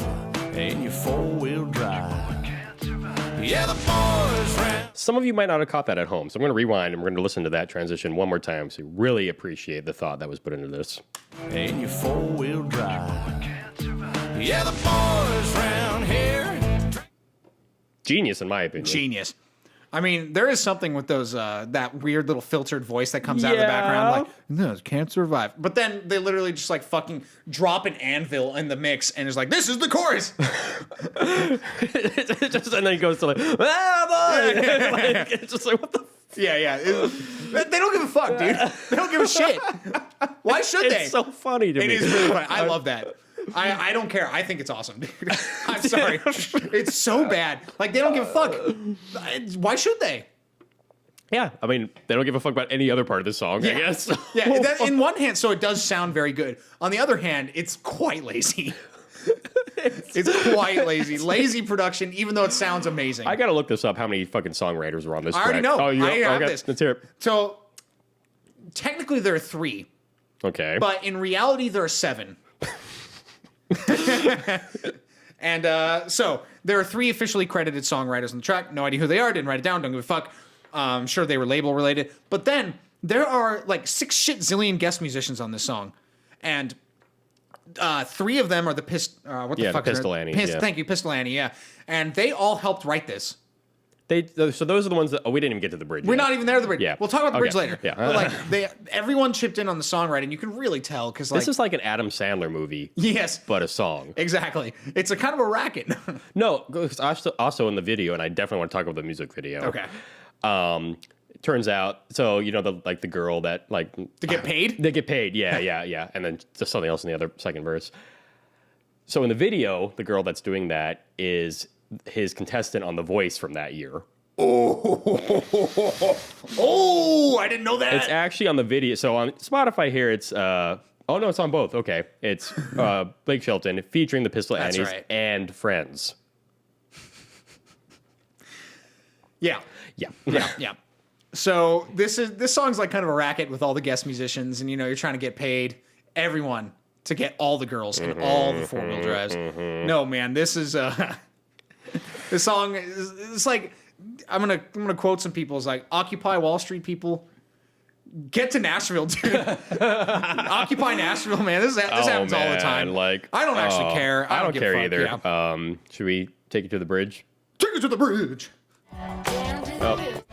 in your four-wheel drive. Yeah, the boys ran. Some of you might not have caught that at home, so I'm going to rewind and we're going to listen to that transition one more time so you really appreciate the thought that was put into this. In your four-wheel drive. Yeah, the boys round here. Genius, in my opinion. Genius. I mean, there is something with those that weird little filtered voice that comes out of the Yeah. background, like, no, can't survive. But then they literally just like fucking drop an anvil in the mix and it's like, this is the chorus. Just, and then he goes to like, ah, boy! Like, it's just like, what the Yeah. They don't give a fuck, dude. They don't give a shit. Why should they? It's so funny to It me. is really funny. I love that. I don't care. I think it's awesome, dude. I'm sorry. It's so bad. Like, they don't give a fuck. Why should they? Yeah, I mean, they don't give a fuck about any other part of the song, I guess. Yeah, that, in one hand, so it does sound very good. On the other hand, it's quite lazy. It's quite lazy. Lazy production, even though it sounds amazing. I gotta look this up, how many fucking songwriters were on this I already track. know. Oh, you I have okay. this. Let's hear it. So, technically, there are 3, Okay. but in reality, there are 7. And so there are 3 officially credited songwriters on the track. No idea who they are. Didn't write it down. Don't give a fuck. I'm sure they were label related. But then there are like 6 shit zillion guest musicians on this song, and 3 of them are the fuck is the Pistol their- Annies, yeah. Thank you, Pistol Annie. Yeah, and they all helped write this. So those are the ones that, we didn't even get to the bridge We're yet. not even there at the bridge. Yeah. We'll talk about the bridge Okay. later. Yeah. But like everyone chipped in on the songwriting. You can really tell because like This is like an Adam Sandler movie, yes, but a song. exactly. It's a kind of a racket. No, 'cause also in the video, and I definitely want to talk about the music video. Okay. It turns out, so you know the girl that like To get paid? They get paid, yeah, and then just something else in the other second verse. So in the video, the girl that's doing that is his contestant on The Voice from that year. Oh, I didn't know that. It's actually on the video. So on Spotify here, it's Oh, no, it's on both. Okay. It's Blake Shelton featuring the Pistol That's Annies right. and Friends. Yeah. Yeah. Yeah. So this song's like kind of a racket with all the guest musicians, and you're trying to get paid everyone to get all the girls and all the 4-wheel drives. No, man, this is this song is it's like I'm gonna quote some people. It's like Occupy Wall Street people. Get to Nashville, dude. Occupy Nashville, man. This happens all the time. Like, I don't actually care. I don't give a care fuck. either. Yeah. Should we take it to the bridge? Take it to the bridge.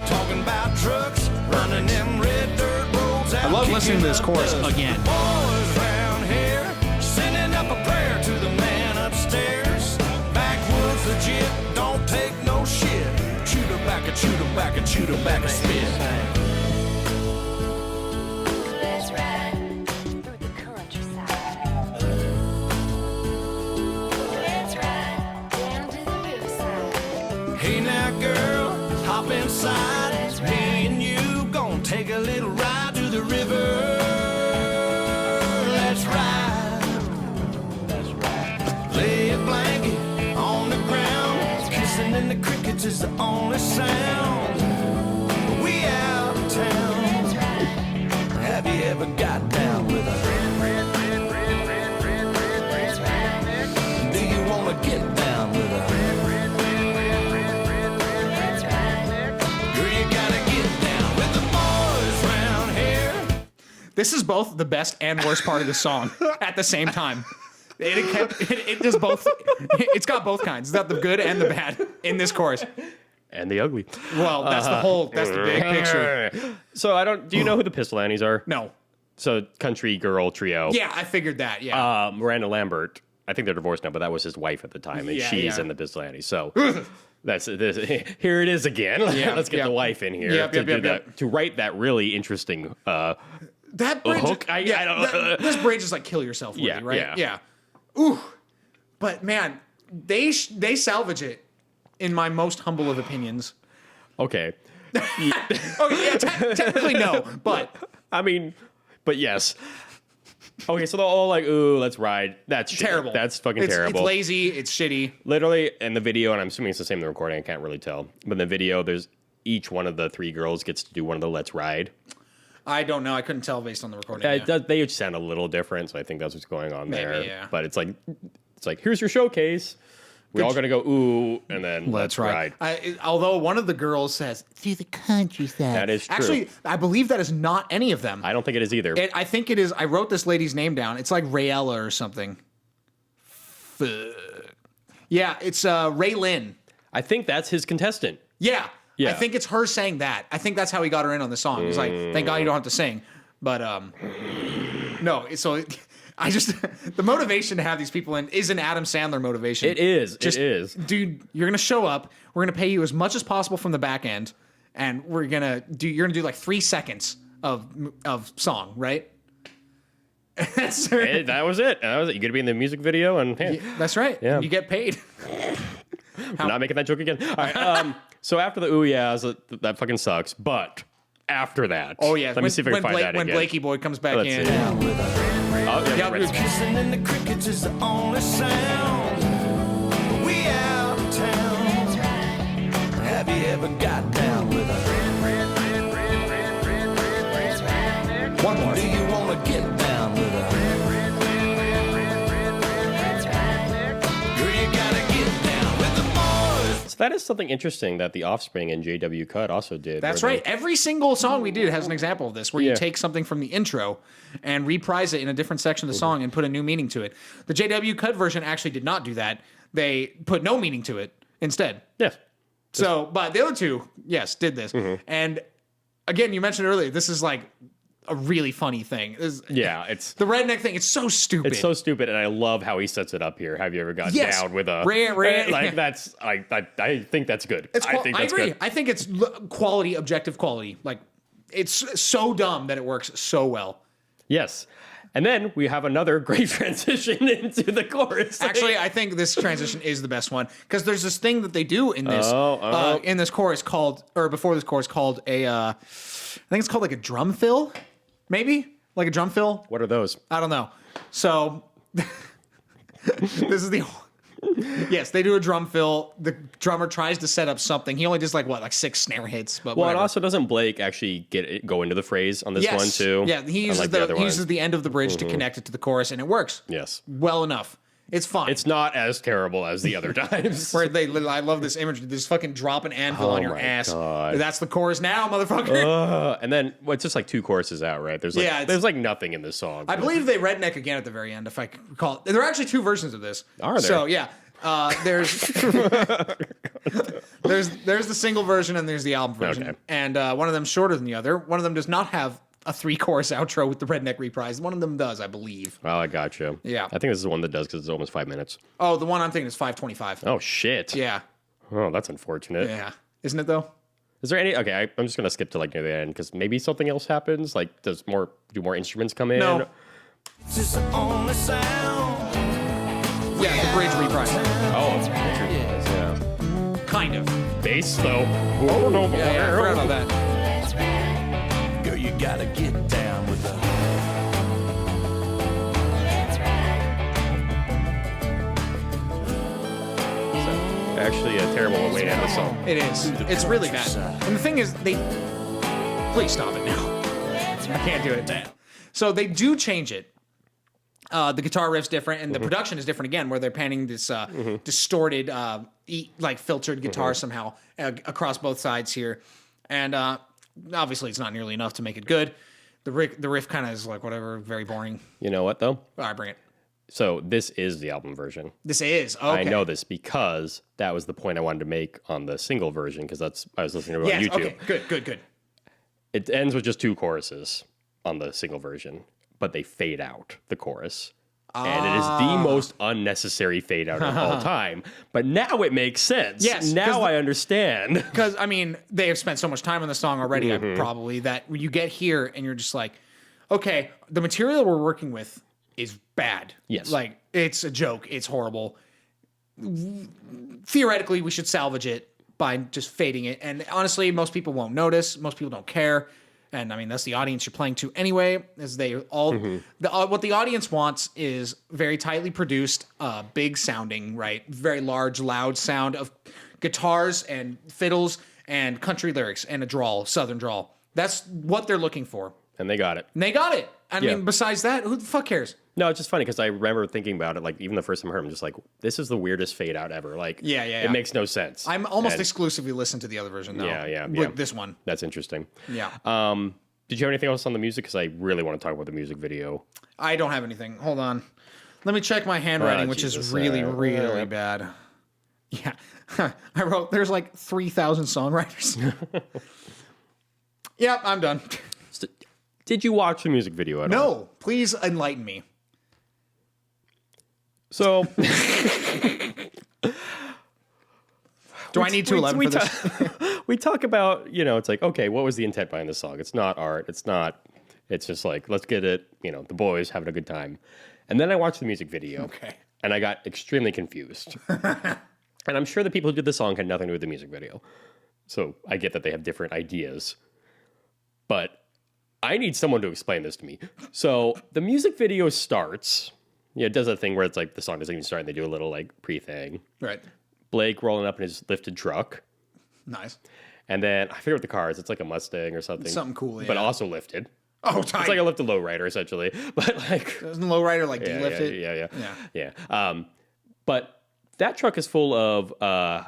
Talking about trucks, running them red dirt roads. I love listening to this chorus again. Boys round here, sending up a prayer to the man upstairs. Backwoods legit, don't take no shit. Shoot her back and shoot her back and shoot her back and spit. Let's ride through the countryside. Let's ride down to the riverside. Hey now girl, hop inside. Me and you gon' take a little ride to the river. Let's ride. Let's ride. Lay a blanket on the ground. Kissing in the crickets is the only sound. We out of town. Let's ride. Have you ever got down with her? Let's ride. Do you wanna get down with her? Let's ride. Girl, you gotta get down with the boys round here. This is both the best and worst part of the song at the same time. It does both. It's got both kinds. It's got the good and the bad in this chorus. And the ugly. Well, that's the big picture. So do you know who the Pistol Annies are? No. So country girl trio. Yeah, I figured that. Yeah. Miranda Lambert, I think they're divorced now, but that was his wife at the time, and Yeah, she's yeah. in the Pistol Annies. So that's this. Here it is again. Yeah, Let's get yeah. the wife in here Yep, to yep, do yep, that yep. to write that really interesting. That bridge. hook? I don't- this bridge is like kill yourself, worthy, Yeah, right? yeah. Ooh. But man, they salvage it, in my most humble of opinions. Okay, Oh yeah, technically no, but I mean, but yes. Okay, so they're all like, "Ooh, let's ride." That's shit. terrible. That's fucking It's terrible. lazy. It's shitty. Literally, in the video, and I'm assuming it's the same in the recording. I can't really tell. But in the video, there's each one of the three girls gets to do one of the "Let's Ride." I don't know. I couldn't tell based on the recording. Yeah, yeah. it does, they each sound a little different, so I think that's what's going on Maybe, there. yeah. But it's like here's your showcase. We're all gonna go ooh, and then let's ride. Although one of the girls says through the countryside. That is true. Actually, I believe that is not any of them. I don't think it is either. I think it is. I wrote this lady's name down. It's like Rayella or something. Yeah, it's Ray Lynn. I think that's his contestant. Yeah. Yeah. I think it's her saying that. I think that's how he got her in on the song. He's like, thank God you don't have to sing. But no. I just the motivation to have these people in is an Adam Sandler motivation. It is. Just, it is. Dude, you're gonna show up. We're gonna pay you as much as possible from the back end, and you're gonna do like 3 seconds of song, right? That's That was it. That was it. You get to be in the music video, and hey, that's right. Yeah. You get paid. I'm not making that joke again. All right. So after the ooh yeahs, that fucking sucks. But after that, Oh yeah. let me see if I can find that when again. Blakey Boy comes back Let's in. see. Yeah. Oh, yeah, Yeah, right. dude. Kissing in the crickets is the only sound. We out of town. Have you ever got down with her? One more. Do you wanna get down with her? Girl, you gotta get down with the boys. So that is something interesting that the Offspring and J.W. Cudd also did. That's where right. Every single song we did has an example of this, where you Yeah. take something from the intro and reprise it in a different section of the song and put a new meaning to it. The J.W. Cudd version actually did not do that. They put no meaning to it instead. Yes. So, but the other two, yes, did this. And again, you mentioned earlier, this is like a really funny thing. Yeah, it's The redneck thing, it's so stupid. it's so stupid, and I love how he sets it up here. Have you ever got Yes. down with a Right. like that's I think that's good. I think that's agree. good. I think it's quality, objective quality. Like, it's so dumb that it works so well. Yes. And then we have another great transition into the chorus. Actually, I think this transition is the best one because there's this thing that they do in this in this chorus called, or before this chorus called a, I think it's called like a drum fill, maybe. like a drum fill. What are those? I don't know. So this is the yes, they do a drum fill. The drummer tries to set up something. He only does like 6 snare hits. But Well, whatever. and also doesn't Blake actually go into the phrase on this one too? Yeah, he uses the end of the bridge to connect it to the chorus, and it works. Yes. Well enough. It's fine. It's not as terrible as the other times. Where I love this imagery. Just fucking drop an anvil on your my ass. God. That's the chorus now, motherfucker. And then it's just like 2 choruses out, right? There's there's like nothing in this song. I believe they redneck again at the very end, if I recall. There are actually 2 versions of this. Are there? So yeah, there's there's the single version and there's the album version, Okay. and one of them's shorter than the other. One of them does not have a 3-chorus outro with the redneck reprise. One of them does, I believe. Oh, I got you. Yeah. I think this is the one that does because it's almost 5 minutes. Oh, the one I'm thinking is 5:25. Oh, shit. Yeah, Oh, that's unfortunate. yeah, isn't it though? Is there any? Okay, I'm just gonna skip to like near the end because maybe something else happens. Like, do more instruments come in? No. It's just the only sound. Yeah, the bridge reprise, Oh, it's yeah. kind of. Bass though. Yeah, I forgot about that. Girl, you gotta get down with the. Actually, a terrible way to end the song. It is. It's really bad. And the thing is, please stop it now. I can't do it. So they do change it. The guitar riff's different, and the production is different again, where they're panning this distorted, filtered guitar somehow across both sides here. And obviously, it's not nearly enough to make it good. The riff kind of is like whatever, very boring. You know what though? All right, bring it. So this is the album version. This is okay. I know this because that was the point I wanted to make on the single version because I was listening to it on YouTube. Okay, good. It ends with just 2 choruses on the single version, but they fade out the chorus. And it is the most unnecessary fade out of all time. But now it makes sense. Yes, Now I understand. Because, I mean, they have spent so much time on the song already, probably, that when you get here and you're just like, okay, the material we're working with is bad. Yes. Like, it's a joke. It's horrible. Theoretically, we should salvage it by just fading it. And honestly, most people won't notice. Most people don't care. And I mean, that's the audience you're playing to anyway, is they all, what the audience wants is very tightly produced, big sounding, right? Very large, loud sound of guitars and fiddles and country lyrics and a drawl, southern drawl. That's what they're looking for. And they got it. And they got it. I Yeah. mean, besides that, who the fuck cares? No, it's just funny because I remember thinking about it, like, even the first time I heard it, I'm just like, this is the weirdest fade out ever. Like, Yeah. it makes no sense. I'm almost And exclusively listening to the other version now. Yeah. With this one. That's interesting. Yeah. Did you have anything else on the music? Because I really want to talk about the music video. I don't have anything. Hold on. Let me check my handwriting, which Jesus. is really, really bad. Yeah. I wrote, there's like 3,000 songwriters. Yep, I'm done. Did you watch the music video at all? No, please enlighten me. So, Do I need 211 for this? we talk about, it's like, okay, what was the intent behind the song? It's not art. It's just like, let's get it, the boys having a good time. And then I watched the music video. Okay. And I got extremely confused. And I'm sure the people who did the song had nothing to do with the music video. So I get that they have different ideas. But I need someone to explain this to me. So the music video starts. It does a thing where it's like the song doesn't even start and they do a little like pre-thing. Right. Blake rolling up in his lifted truck. Nice. And then I forget what the car is. It's like a Mustang or something. Something cool, But yeah. also lifted. Oh, It's like a lifted lowrider, essentially. But like... Doesn't Lowrider like delift it? Yeah. But that truck is full of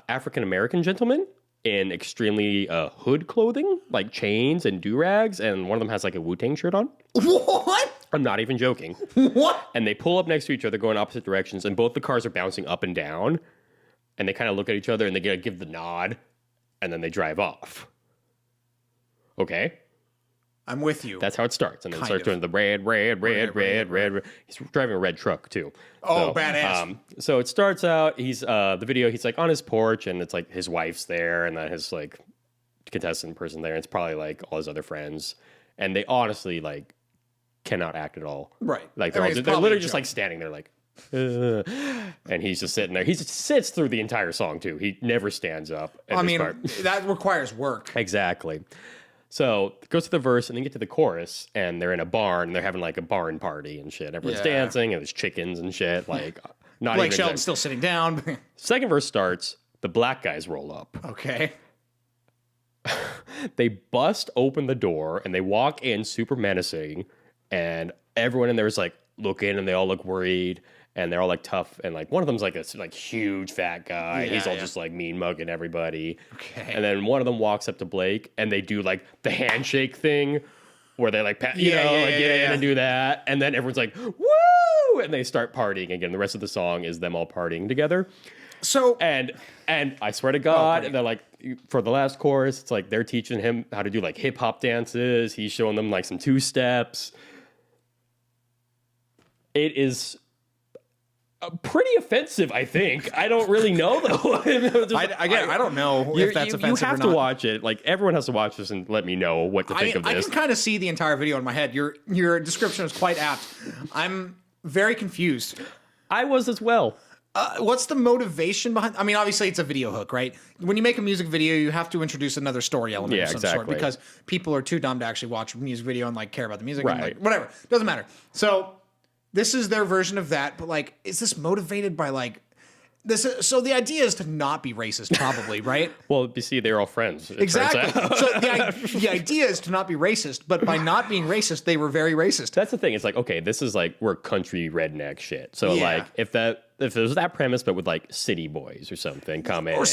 African-American gentlemen in extremely hood clothing, like chains and do-rags, and one of them has like a Wu-Tang shirt on. What? I'm not even joking. What? And they pull up next to each other, going opposite directions, and both the cars are bouncing up and down, and they kind of look at each other, and they give the nod, and then they drive off. Okay? I'm with you. That's how it starts. And then it Kind starts of. doing the red. He's driving a red truck, too. Oh, badass. So it starts out, he's like on his porch, and it's like his wife's there, and then his like contestant person there, and it's probably like all his other friends. And they honestly like cannot act at all. Right. Like I mean, it's they're probably literally a just joke. like standing there like, and he's just sitting there. He just sits through the entire song, too. He never stands up. At I this mean, part. that requires work. Exactly. So it goes to the verse and then get to the chorus and they're in a barn and they're having like a barn party and shit. Everyone's dancing and there's chickens and shit. Like not Blake even Shelton's still sitting down. Second verse starts, the black guys roll up. Okay. They bust open the door and they walk in super menacing and everyone in there is like looking and they all look worried and they're all like tough and like one of them's like a like huge fat guy. Yeah, He's all just like mean mugging everybody. Okay. And then one of them walks up to Blake and they do like the handshake thing where they like get in and do that and then everyone's like woo and they start partying again. The rest of the song is them all partying together. So And I swear to God, and they're like, for the last chorus, it's like they're teaching him how to do like hip hop dances. He's showing them like some 2-steps. It is pretty offensive, I think. I don't really know though. I don't know if that's offensive or not. You have to watch it. Like everyone has to watch this and let me know what to think of this. I can kind of see the entire video in my head. Your description is quite apt. I'm very confused. I was as well. What's the motivation behind? I mean, obviously it's a video hook, right? When you make a music video, you have to introduce another story element of some sort because people are too dumb to actually watch a music video and like care about the music. Right. And, like, whatever. Doesn't matter. So this is their version of that, but like, is this motivated by like this? So the idea is to not be racist, probably, right? Well, you see, they're all friends. Exactly. So the idea is to not be racist, but by not being racist, they were very racist. That's the thing. It's like, okay, this is like we're country redneck shit. So Yeah. like if it was that premise, but with like city boys or something come in. Or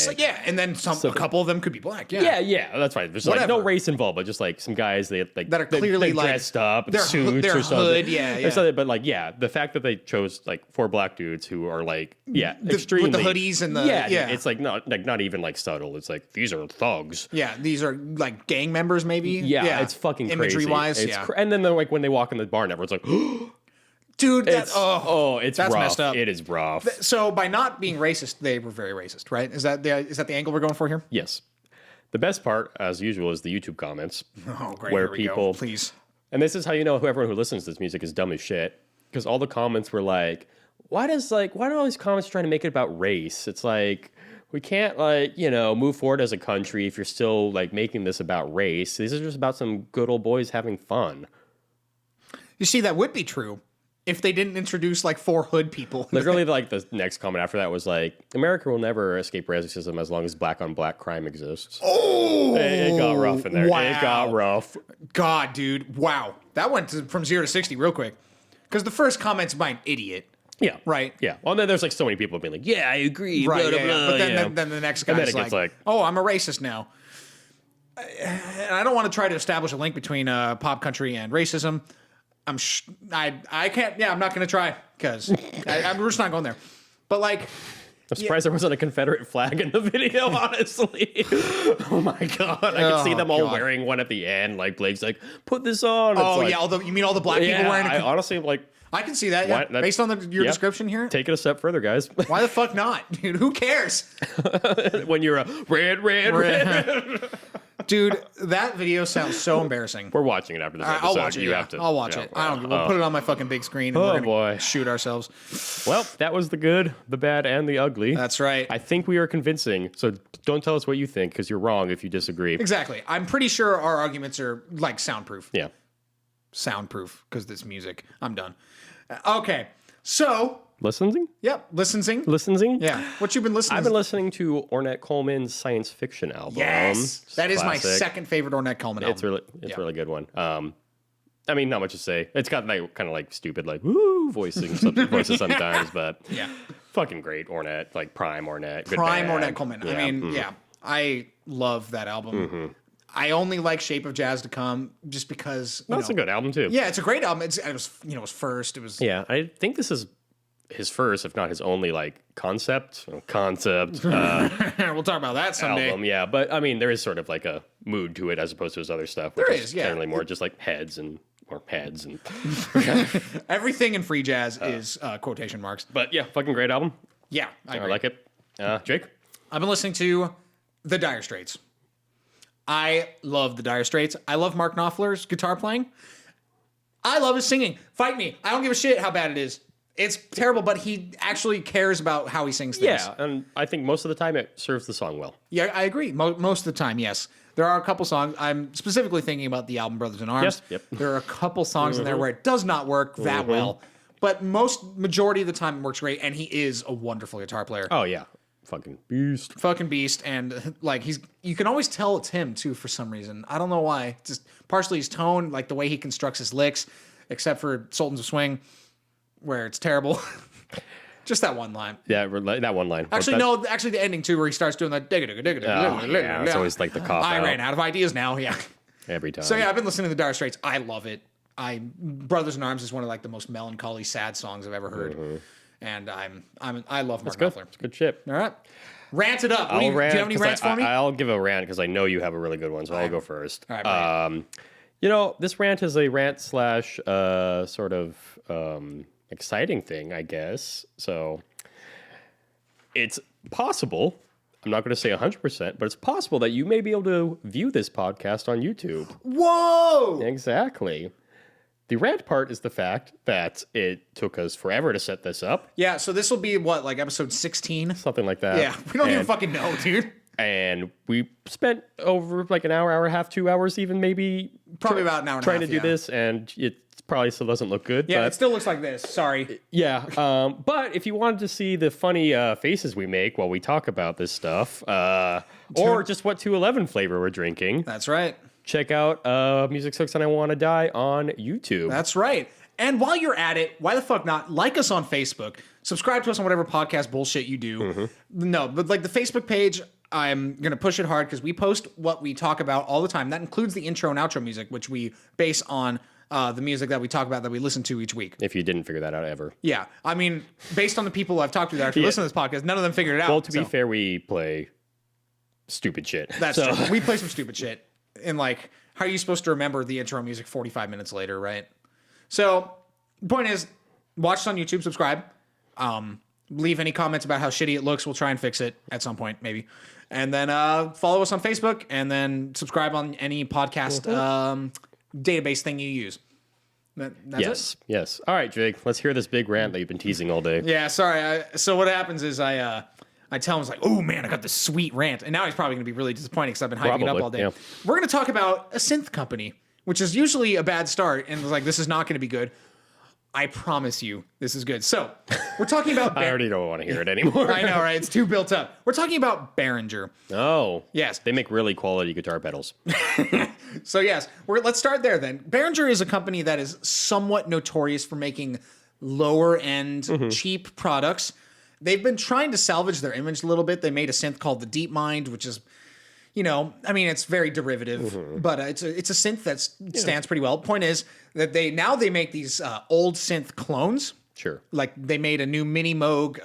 and then a couple of them could be black. Yeah. Yeah, that's right. There's like no race involved, but just like some guys that are clearly they like dressed up, in they're suits they're or something. hood, yeah. Or something, but like the fact that they chose like 4 black dudes who are like extremely with the hoodies and the it's like not even like subtle. It's like these are thugs. Yeah, these are like gang members, maybe. Yeah, it's fucking imagery crazy. wise. And then they're like when they walk in the barn, everyone's like, dude, it's that's rough. messed up. It is rough. So by not being racist, they were very racist, right? Is that the angle we're going for here? Yes. The best part, as usual, is the YouTube comments. Oh, great. Where Here we people, go. Please. And this is how you know everyone who listens to this music is dumb as shit. Because all the comments were like, why do all these comments trying to make it about race? It's like, we can't move forward as a country if you're still like making this about race. These are just about some good old boys having fun. You see, that would be true if they didn't introduce like 4 hood people. Literally, like the next comment after that was like, America will never escape racism as long as black on black crime exists. Oh, it got rough in there. Wow. It got rough. God, dude. Wow. That went from 0 to 60 real quick. Because the first comment's by an idiot. Yeah. Right. Yeah. Well, then there's like so many people being like, yeah, I agree. Right. Blah, blah, Yeah, blah, But then, yeah. then the next And then guy's it gets like, oh, I'm a racist now. And I don't want to try to establish a link between pop country and racism. I can't. Yeah, I'm not going to try because I'm just not going there. But like, I'm surprised there wasn't a Confederate flag in the video, honestly. Oh my God. I can see them all wearing one at the end. Like Blake's like, put this on. oh like, yeah, you mean all the black people wearing I honestly like, I can see that, yeah. Based on your description here. Take it a step further, guys. Why the fuck not? Dude, who cares? When you're a red. Dude, that video sounds so embarrassing. We're watching it after this episode. I'll watch it. You have to. I'll watch it. I don't. We'll put it on my fucking big screen and we're gonna boy. shoot ourselves. Well, that was the good, the bad, and the ugly. That's right. I think we are convincing. So don't tell us what you think because you're wrong if you disagree. Exactly. I'm pretty sure our arguments are like soundproof. Yeah. Soundproof because this music. I'm done. Okay. So. Listening? Yep. Listening. Yeah. What you been listening? I've been listening to Ornette Coleman's science fiction album. Yes. That is Classic. my second favorite Ornette Coleman album. It's a really good one. I mean, not much to say. It's got like kind of like stupid like woo voices sometimes, but yeah, fucking great Ornette, like prime Ornette. Good prime band. Ornette Coleman. Yeah. I mean, I love that album. I only like Shape of Jazz to Come just because. That's a good album too. Yeah, it's a great album. It was first. It was. Yeah, I think this is his first, if not his only, like concept. We'll talk about that someday. Album, yeah. But I mean, there is sort of like a mood to it as opposed to his other stuff. Which is generally more just like heads and. Everything in free jazz is quotation marks. But yeah, fucking great album. Yeah, I like it. Jake? I've been listening to the Dire Straits. I love the Dire Straits. I love Mark Knopfler's guitar playing. I love his singing. Fight me. I don't give a shit how bad it is. It's terrible, but he actually cares about how he sings things. Yeah, and I think most of the time it serves the song well. Yeah, I agree. Most of the time, yes. There are a couple songs. I'm specifically thinking about the album Brothers in Arms. Yep. There are a couple songs in there where it does not work that well. But majority of the time it works great, and he is a wonderful guitar player. Oh yeah, fucking beast. Fucking beast, and like you can always tell it's him too for some reason. I don't know why. Just partially his tone, like the way he constructs his licks, except for Sultans of Swing, where it's terrible. Just that one line. Yeah, that one line. Actually, no. Actually, the ending too, where he starts doing that. Yeah, it's always like the cop I out ran out of ideas now. Yeah. every time. So yeah, I've been listening to the Dire Straits. I love it. Brothers in Arms is one of like the most melancholy, sad songs I've ever heard, and I love Mark good. Knopfler. It's a good shit. All right, rant it up. Do you have any rants for me? I'll give a rant because I know you have a really good one, so I'll go first. All right, this rant is a rant slash sort of exciting thing, I guess. So it's possible. I'm not going to say 100%, but it's possible that you may be able to view this podcast on YouTube. Whoa! Exactly. The rant part is the fact that it took us forever to set this up. Yeah, so this will be what, like episode 16? Something like that. Yeah, we don't even fucking know, dude. And we spent over like an hour and a half, 2 hours even maybe. Probably about an hour and a half, trying to do this, and it probably still doesn't look good. Yeah, but, it still looks like this. Sorry. Yeah, but if you wanted to see the funny faces we make while we talk about this stuff, or just what 211 flavor we're drinking, That's right. check out Music Sucks and I Want to Die on YouTube. That's right. And while you're at it, why the fuck not? Like us on Facebook. Subscribe to us on whatever podcast bullshit you do. No, but like the Facebook page, I'm going to push it hard because we post what we talk about all the time. That includes the intro and outro music, which we base on the music that we talk about that we listen to each week. If you didn't figure that out ever. Yeah. I mean, based on the people I've talked to that actually listen to this podcast, none of them figured it out. Well, to be fair, we play stupid shit. That's true. We play some stupid shit. And like, how are you supposed to remember the intro music 45 minutes later, right? So, the point is, watch us on YouTube, subscribe. Leave any comments about how shitty it looks. We'll try and fix it at some point, maybe. And then follow us on Facebook, and then subscribe on any podcast database thing you use. That's it? Yes. All right, Jake, let's hear this big rant that you've been teasing all day. Yeah, sorry. So what happens is I tell him, like, oh man, I got this sweet rant. And now he's probably going to be really disappointed because I've been hyping it up all day. Yeah. We're going to talk about a synth company, which is usually a bad start. And like, this is not going to be good. I promise you, this is good. So we're talking about... I already don't want to hear it anymore. I know, right? It's too built up. We're talking about Behringer. Oh. Yes. They make really quality guitar pedals. So yes, let's start there then. Behringer is a company that is somewhat notorious for making lower end, cheap products. They've been trying to salvage their image a little bit. They made a synth called the DeepMind, which is, I mean, it's very derivative, but it's a synth that stands pretty well. Point is that they make these old synth clones. Sure. Like they made a new Mini Moog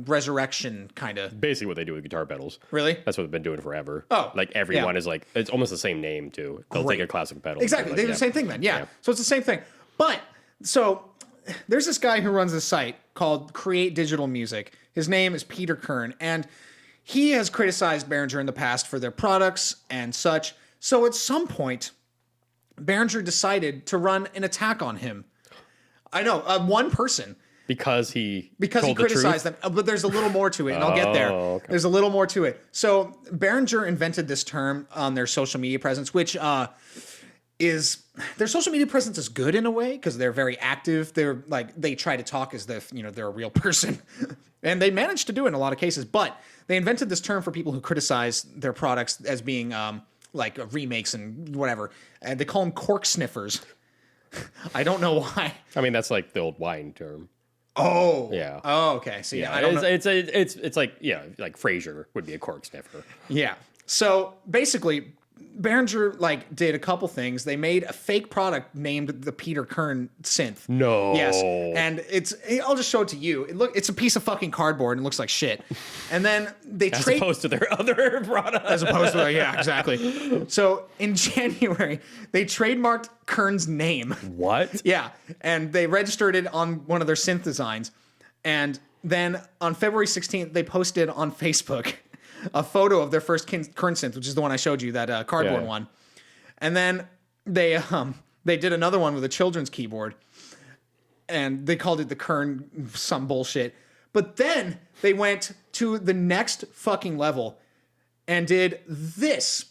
Resurrection kind of. Basically what they do with guitar pedals. Really? That's what they've been doing forever. Oh, like everyone yeah. is like, it's almost the same name too. They'll Great. take a classic pedal. Exactly. Like, They do the same thing then. Yeah. So it's the same thing. But so there's this guy who runs this site called Create Digital Music. His name is Peter Kern, and he has criticized Behringer in the past for their products and such. So at some point, Behringer decided to run an attack on him. I know, one person. Because he Criticized them. But there's a little more to it, and I'll get there. Okay. There's a little more to it. So Behringer invented this term on their social media presence, which is their social media presence is good in a way because they're very active. They're like they try to talk as if they're a real person, and they manage to do it in a lot of cases. But they invented this term for people who criticize their products as being like remakes and whatever, and they call them cork sniffers. I don't know why. I mean, that's like the old wine term. Oh yeah. Oh okay. So yeah, I it's, don't know. it's like like Frasier would be a cork sniffer. Yeah. So basically, Behringer did a couple things. They made a fake product named the Peter Kern synth. No. Yes. And I'll just show it to you. It's a piece of fucking cardboard and it looks like shit. And then they As opposed to their other product. As opposed to yeah, exactly. So in January, they trademarked Kern's name. What? Yeah. And they registered it on one of their synth designs. And then on February 16th, they posted on Facebook a photo of their first Kern synth, which is the one I showed you, that cardboard one. And then they did another one with a children's keyboard, and they called it the Kern some bullshit. But then they went to the next fucking level and did this.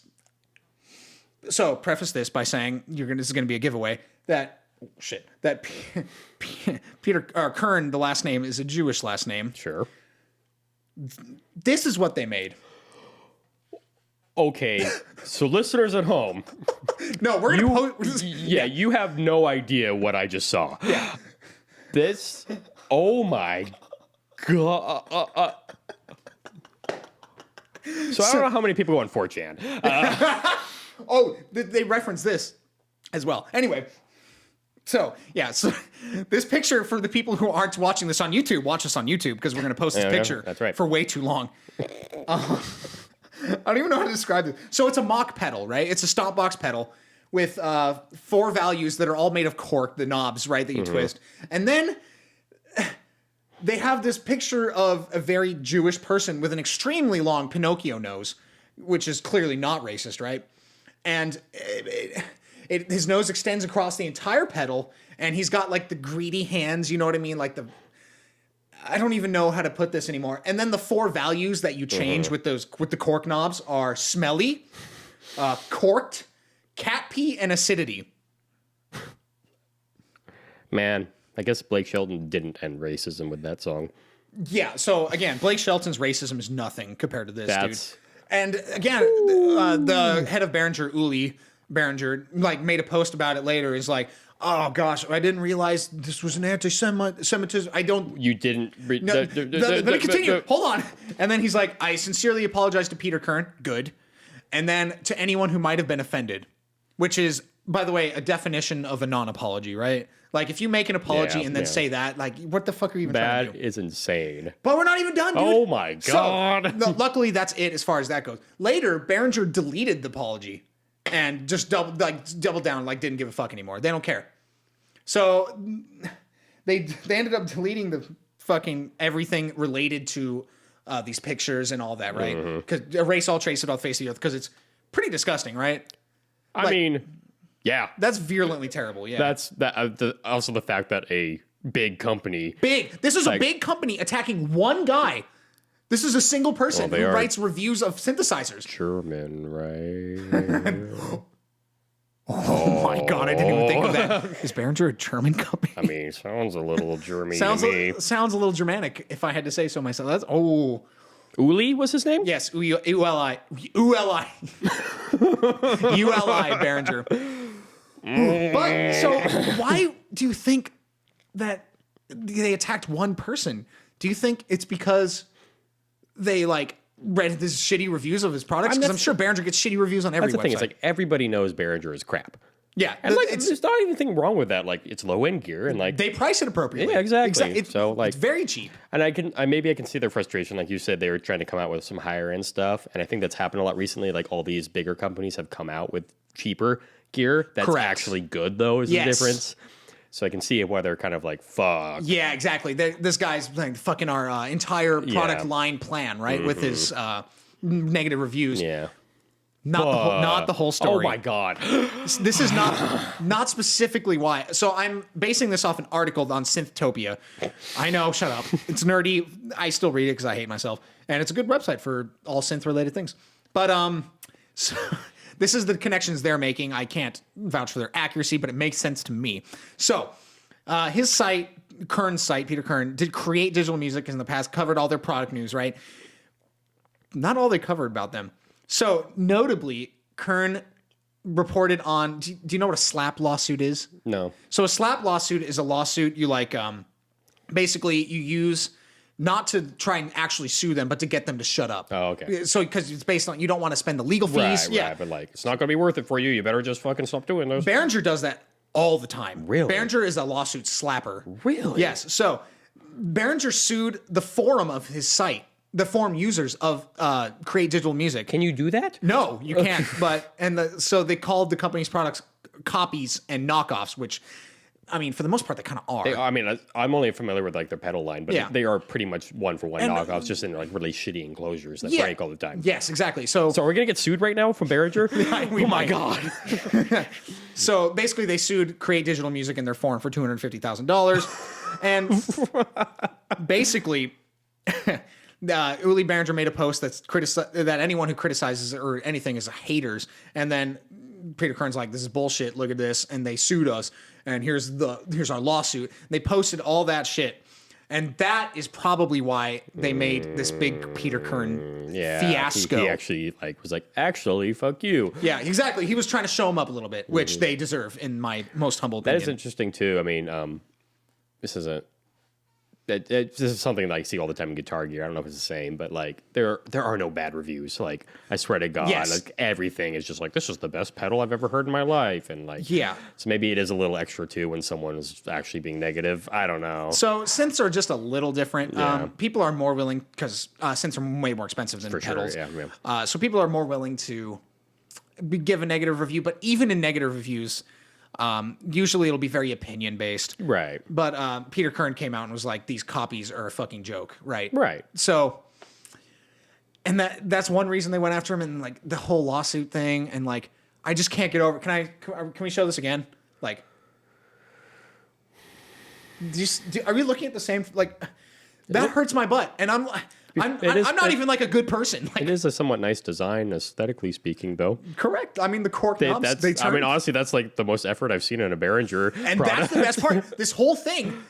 So preface this by saying this is going to be a giveaway that Peter Kern, the last name is a Jewish last name. Sure. This is what they made. Okay, so listeners at home, No, we're going to post. you have no idea what I just saw. Yeah. This, oh my god. So I don't know how many people go on 4chan. Oh, they reference this as well. Anyway, so this picture, for the people who aren't watching this on YouTube, watch us on YouTube because we're going to post this picture that's right. for way too long. I don't even know how to describe it. So it's a mock pedal, right? It's a stop box pedal with 4 values that are all made of cork, the knobs, right, that you twist. And then they have this picture of a very Jewish person with an extremely long Pinocchio nose, which is clearly not racist, right? And his nose extends across the entire pedal, and he's got like the greedy hands, you know what I mean? Like I don't even know how to put this anymore. And then the 4 values that you change with the cork knobs are smelly, corked, cat pee, and acidity. Man, I guess Blake Shelton didn't end racism with that song. Yeah, so again, Blake Shelton's racism is nothing compared to this, That's... dude. And again, the head of Behringer, Uli Behringer, like made a post about it later. Is like, oh gosh, I didn't realize this was an anti-Semitism. You didn't... Let me continue. Hold on. And then he's like, I sincerely apologize to Peter Kern. Good. And then to anyone who might have been offended, which is, by the way, a definition of a non-apology, right? Like, if you make an apology and then say that, like, what the fuck are you even trying to do? That is insane. But we're not even done, dude. Oh my god. So, luckily, that's it as far as that goes. Later, Behringer deleted the apology and just doubled down, like, didn't give a fuck anymore. They don't care. So they ended up deleting the fucking everything related to these pictures and all that, right? Because erase all traces off the face of the earth, because it's pretty disgusting, right? I mean, yeah. That's virulently terrible, yeah. That's also the fact that a big company... This is a big company attacking one guy. This is a single person who writes reviews of synthesizers. German, right? Oh my god, I didn't even think of that. Is Behringer a German company? I mean, sounds a little German to me. Sounds a little Germanic, if I had to say so myself. That's Uli was his name? Yes, Uli Behringer. But so why do you think that they attacked one person? Do you think it's because they like read these shitty reviews of his products? Because I'm sure Behringer gets shitty reviews on every website. That's the thing. It's like everybody knows Behringer is crap. Yeah, and like there's not anything wrong with that. Like it's low end gear, and like they price it appropriately. Yeah, exactly. So like it's very cheap. And I can see their frustration. Like you said, they were trying to come out with some higher end stuff, and I think that's happened a lot recently. Like all these bigger companies have come out with cheaper gear that's actually good, though. Is the difference. So I can see why they're kind of like, fuck. Yeah, exactly. This guy's like fucking our entire product line plan, right? With his negative reviews. Yeah. Not the whole story. Oh my god. This is not specifically why. So I'm basing this off an article on Synthtopia. I know, shut up. It's nerdy. I still read it because I hate myself. And it's a good website for all synth related things. But so this is the connections they're making. I can't vouch for their accuracy, but it makes sense to me. So his site, Kern's site, Peter Kern, did create digital music in the past, covered all their product news, right? Not all they covered about them. So, notably, Kern reported on... Do you know what a slap lawsuit is? No. So, a slap lawsuit is a lawsuit you like... basically, you use not to try and actually sue them, but to get them to shut up. Oh, okay. So, because it's based on... You don't want to spend the legal fees. Right, but like, it's not going to be worth it for you. You better just fucking stop doing those. Behringer does that all the time. Really? Behringer is a lawsuit slapper. Really? Yes. So, Behringer sued the forum of his site. The forum users of Create Digital Music. Can you do that? No, you can't. So they called the company's products copies and knockoffs, which, I mean, for the most part, they kind of are. I'm only familiar with like their pedal line, but they are pretty much one for one knockoffs, just in like really shitty enclosures that break all the time. Yes, exactly. So are we gonna get sued right now from Behringer? Oh my god. So basically, they sued Create Digital Music in their forum for $250,000, and basically. Uli Behringer made a post that anyone who criticizes or anything is haters, and then Peter Kern's like, this is bullshit. Look at this. And they sued us. And here's our lawsuit. They posted all that shit. And that is probably why they made this big Peter Kern fiasco. He actually was like, actually, fuck you. Yeah, exactly. He was trying to show them up a little bit, which they deserve, in my most humble opinion. That is interesting too. I mean, this isn't. This is something that I see all the time in Guitar Gear. I don't know if it's the same, but there are no bad reviews. Like, I swear to God, everything is just like, this is the best pedal I've ever heard in my life, and so maybe it is a little extra too when someone is actually being negative. I don't know. So synths are just a little different. People are more willing because synths are way more expensive than pedals. Sure, yeah. So people are more willing to give a negative review, but even in negative reviews. Usually it'll be very opinion based. Right. But Peter Kern came out and was like, these copies are a fucking joke. Right. Right. So, and that's one reason they went after him, and the whole lawsuit thing, and I just can't get over. Can we show this again? Are we looking at the same, that hurts my butt, and I'm not even a good person. It is a somewhat nice design, aesthetically speaking, though. Correct. I mean, the cork knobs. Honestly, that's the most effort I've seen in a Behringer and product. That's the best part. This whole thing,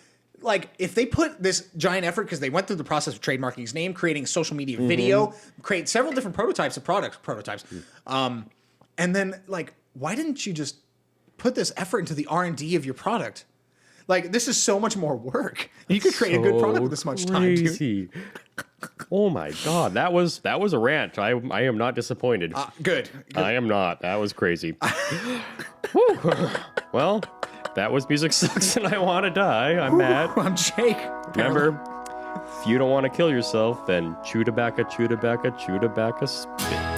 if they put this giant effort, because they went through the process of trademarking his name, creating a social media video, create several different prototypes of prototypes, and then why didn't you just put this effort into the R&D of your product? This is so much more work. You could create a good product with this much time, dude. Oh my God, that was a rant. I am not disappointed. Good. I am not. That was crazy. Whew. Well, that was Music Sucks and I Want to Die. I'm Matt. I'm Jake. Remember, if you don't want to kill yourself, then chew tobacco, spit.